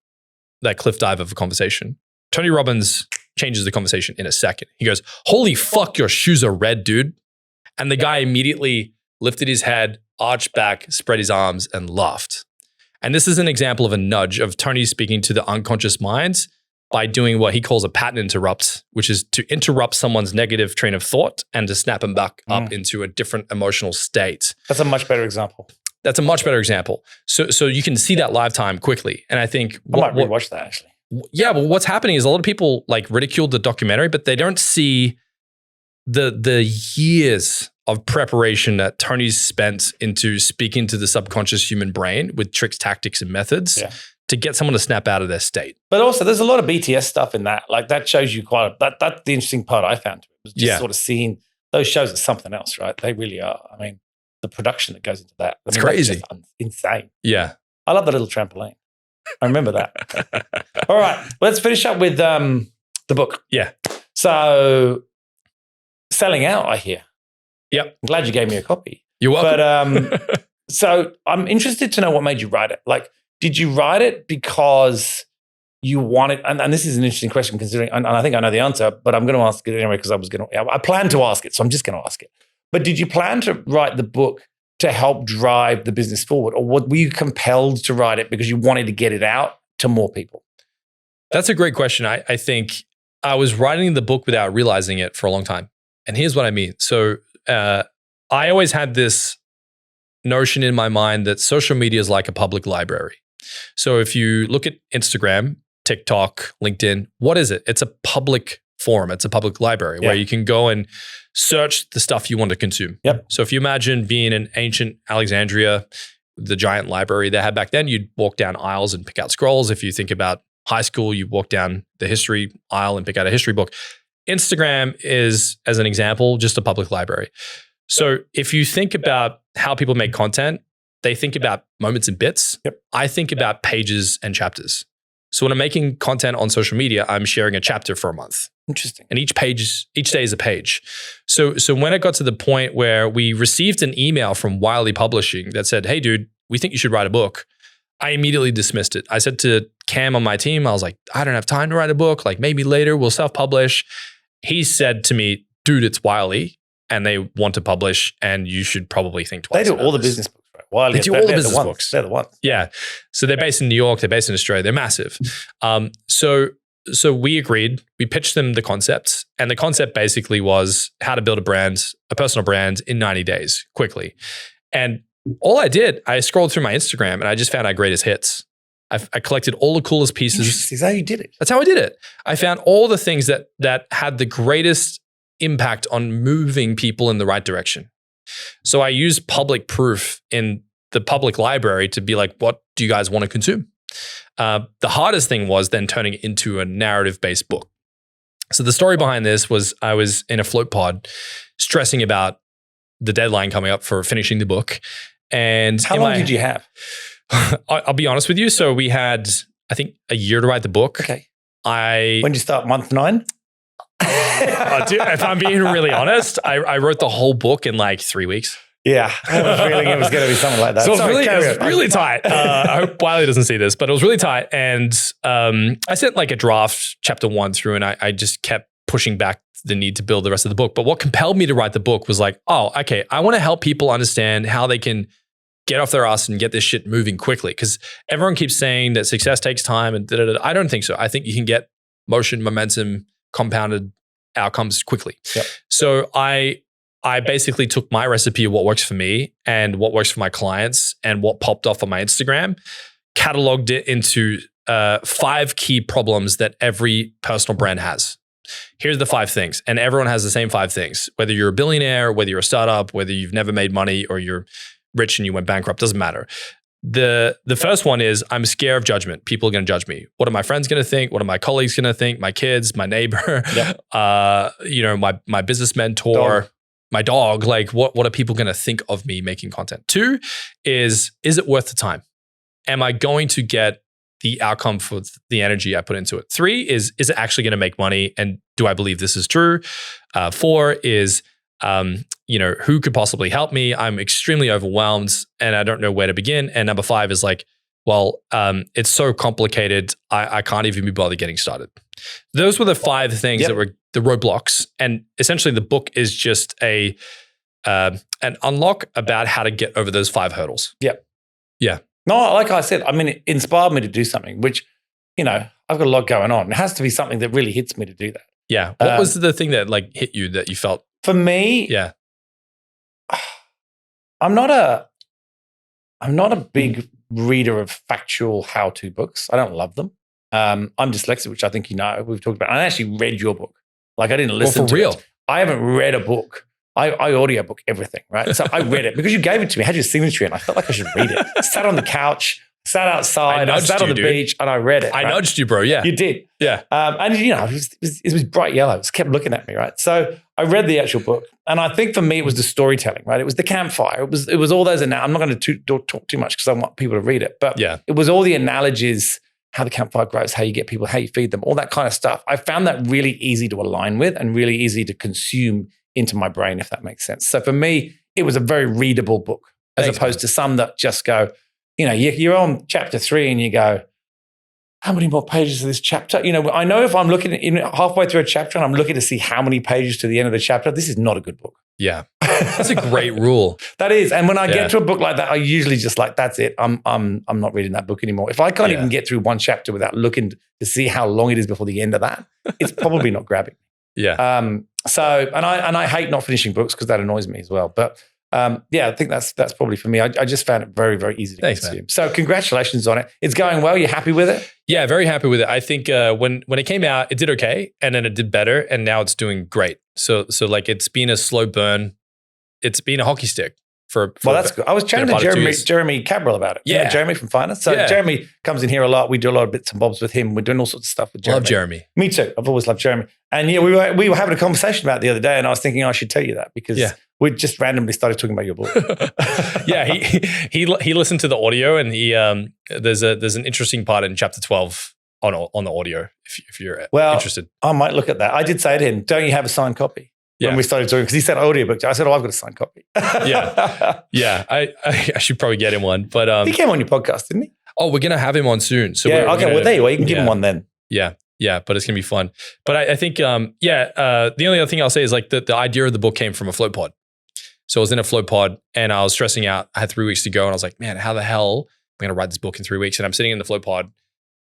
cliff dive of a conversation. Tony Robbins changes the conversation in a second. He goes, holy fuck, your shoes are red, dude. And the guy immediately lifted his head, arched back, spread his arms, and laughed. And this is an example of a nudge of Tony speaking to the unconscious minds by doing what he calls a pattern interrupt, which is to interrupt someone's negative train of thought and to snap them back up into a different emotional state. That's a much better example. That's a much better example. So you can see that live time quickly. And I think I might rewatch that actually. Yeah, well, what's happening is a lot of people like ridicule the documentary, but they don't see the years of preparation that Tony's spent into speaking to the subconscious human brain with tricks, tactics, and methods to get someone to snap out of their state. But also, there's a lot of BTS stuff in that. Like that shows you that's the interesting part I found. Was just sort of seeing those shows as something else, right? They really are. I mean, the production that goes into that. It's crazy. That's just insane. Yeah. I love the little trampoline. I remember that. All right. Let's finish up with the book. Yeah. So, selling out, I hear. Yep. I'm glad you gave me a copy. You're welcome. But so I'm interested to know what made you write it. Like, did you write it because you wanted, and this is an interesting question considering, and I think I know the answer, but I'm going to ask it anyway because I planned to ask it, so I'm just going to ask it. But did you plan to write the book to help drive the business forward, or were you compelled to write it because you wanted to get it out to more people? That's a great question. I think I was writing the book without realizing it for a long time. And here's what I mean. So I always had this notion in my mind that social media is like a public library. So if you look at Instagram, TikTok, LinkedIn, what is it? It's a public forum. It's a public library where you can go and search the stuff you want to consume. Yep. So if you imagine being in ancient Alexandria, the giant library they had back then, you'd walk down aisles and pick out scrolls. If you think about high school, you walk down the history aisle and pick out a history book. Instagram is, as an example, just a public library. So if you think about how people make content, they think about moments and bits. Yep. I think about pages and chapters. So when I'm making content on social media, I'm sharing a chapter for a month. Interesting. And each day is a page. So when it got to the point where we received an email from Wiley Publishing that said, hey, dude, we think you should write a book, I immediately dismissed it. I said to Cam on my team, I was like, I don't have time to write a book. Like maybe later we'll self-publish. He said to me, dude, it's Wiley and they want to publish and you should probably think twice. They do all the business books, right? Wiley, they do all the business books. They're the ones. Yeah. So they're based in New York. They're based in Australia. They're massive. So we agreed. We pitched them the concept. And the concept basically was how to build a brand, a personal brand in 90 days quickly. And all I did, I scrolled through my Instagram and I just found our greatest hits. I collected all the coolest pieces. Is that how you did it? That's how I did it. I found all the things that had the greatest impact on moving people in the right direction. So I used public proof in the public library to be like, what do you guys want to consume? The hardest thing was then turning it into a narrative-based book. So the story behind this was I was in a float pod stressing about the deadline coming up for finishing the book. And how long did you have? I'll be honest with you. So we had, I think, a year to write the book. Okay. When did you start? Month 9? Dude, if I'm being really honest, I wrote the whole book in like 3 weeks. Yeah, I had a feeling it was going to be something like that. So it was really tight. I hope Wiley doesn't see this, but it was really tight. And I sent like a draft chapter 1 through and I just kept pushing back the need to build the rest of the book. But what compelled me to write the book was like, oh, okay, I want to help people understand how they can get off their ass and get this shit moving quickly. Because everyone keeps saying that success takes time and da-da-da. I don't think so. I think you can get motion, momentum, compounded outcomes quickly. Yep. So I basically took my recipe of what works for me and what works for my clients and what popped off on my Instagram, cataloged it into 5 key problems that every personal brand has. Here's the 5 things. And everyone has the same 5 things. Whether you're a billionaire, whether you're a startup, whether you've never made money or you're rich and you went bankrupt, doesn't matter. The first one is I'm scared of judgment. People are going to judge me. What are my friends going to think? What are my colleagues going to think? My kids, my neighbor, my business mentor, my dog. Like what are people going to think of me making content? 2 is it worth the time? Am I going to get the outcome for the energy I put into it? 3 is it actually going to make money? And do I believe this is true? 4 is, who could possibly help me? I'm extremely overwhelmed and I don't know where to begin. And number 5 is like, well, it's so complicated. I can't even be bothered getting started. Those were the 5 things that were the roadblocks. And essentially the book is just an unlock about how to get over those 5 hurdles. Yep. Yeah. No, like I said, I mean, it inspired me to do something, which, I've got a lot going on. It has to be something that really hits me to do that. Yeah. What was the thing that like hit you that you felt? For me, yeah, I'm not a big reader of factual how-to books. I don't love them. I'm dyslexic, which I think we've talked about. I actually read your book. Like I didn't listen to it. I haven't read a book. I audiobook everything, right? So I read it because you gave it to me. I had your signature in. I felt like I should read it. Sat on the couch, sat outside, I sat on the beach, and I read it. I right? nudged you, bro. Yeah. You did. Yeah. And it was bright yellow. It just kept looking at me, right? So I read the actual book, and I think for me it was the storytelling, right? It was the campfire. It was all those. I'm not going to talk too much because I want people to read it, but it was all the analogies, how the campfire grows, how you get people, how you feed them, all that kind of stuff. I found that really easy to align with and really easy to consume into my brain, if that makes sense. So for me, it was a very readable book, as opposed to some that just go, you're on chapter 3 and you go, how many more pages of this chapter? I know if I'm looking halfway through a chapter and I'm looking to see how many pages to the end of the chapter, this is not a good book. Yeah. That's a great rule. That is. And when I get to a book like that, I usually just like, that's it. I'm not reading that book anymore. If I can't even get through one chapter without looking to see how long it is before the end of that, it's probably not grabbing. Yeah. So I hate not finishing books because that annoys me as well. But I think that's probably for me. I just found it very, very easy to consume. Man. So congratulations on it. It's going well. You're happy with it? Yeah, very happy with it. I think when it came out, it did okay, and then it did better, and now it's doing great. So like it's been a slow burn. It's been a hockey stick for well, that's good. I was chatting to Jeremy Cabral about it. Yeah. Jeremy from Finance. So Jeremy comes in here a lot. We do a lot of bits and bobs with him. We're doing all sorts of stuff with Jeremy. Love Jeremy. Me too. I've always loved Jeremy. And we were having a conversation about it the other day, and I was thinking I should tell you that because we just randomly started talking about your book. He listened to the audio, and he there's an interesting part in chapter 12 on the audio if you're interested. I might look at that. I did say to him, "Don't you have a signed copy?" When we started talking, because he said audiobook. I said, "Oh, I've got a signed copy." I should probably get him one. But he came on your podcast, didn't he? Oh, we're gonna have him on soon. So there you go. You can give him one then. Yeah, but it's gonna be fun. But I think the only other thing I'll say is like the idea of the book came from a float pod. So I was in a float pod and I was stressing out. I had 3 weeks to go, and I was like, man, how the hell am I gonna write this book in 3 weeks? And I'm sitting in the float pod,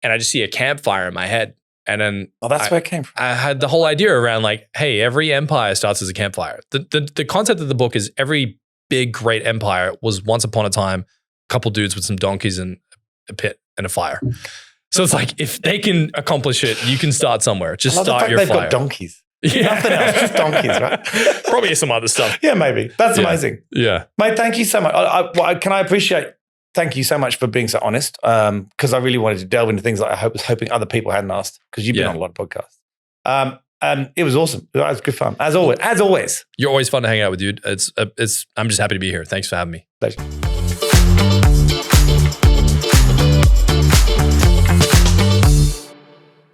and I just see a campfire in my head. And then that's where it came from. I had the whole idea around like, hey, every empire starts as a campfire. The concept of the book is every big, great empire was once upon a time a couple dudes with some donkeys and a pit and a fire. So it's like, if they can accomplish it, you can start somewhere. Just start your fire. They've got donkeys. Yeah. Nothing else, just donkeys, right? Probably some other stuff. Yeah, maybe. That's amazing. Yeah. Mate, thank you so much. Thank you so much for being so honest, because I really wanted to delve into things that I was hoping other people hadn't asked, because you've been on a lot of podcasts. And it was awesome. It was good fun. As always. You're always fun to hang out with, dude. I'm just happy to be here. Thanks for having me. Pleasure.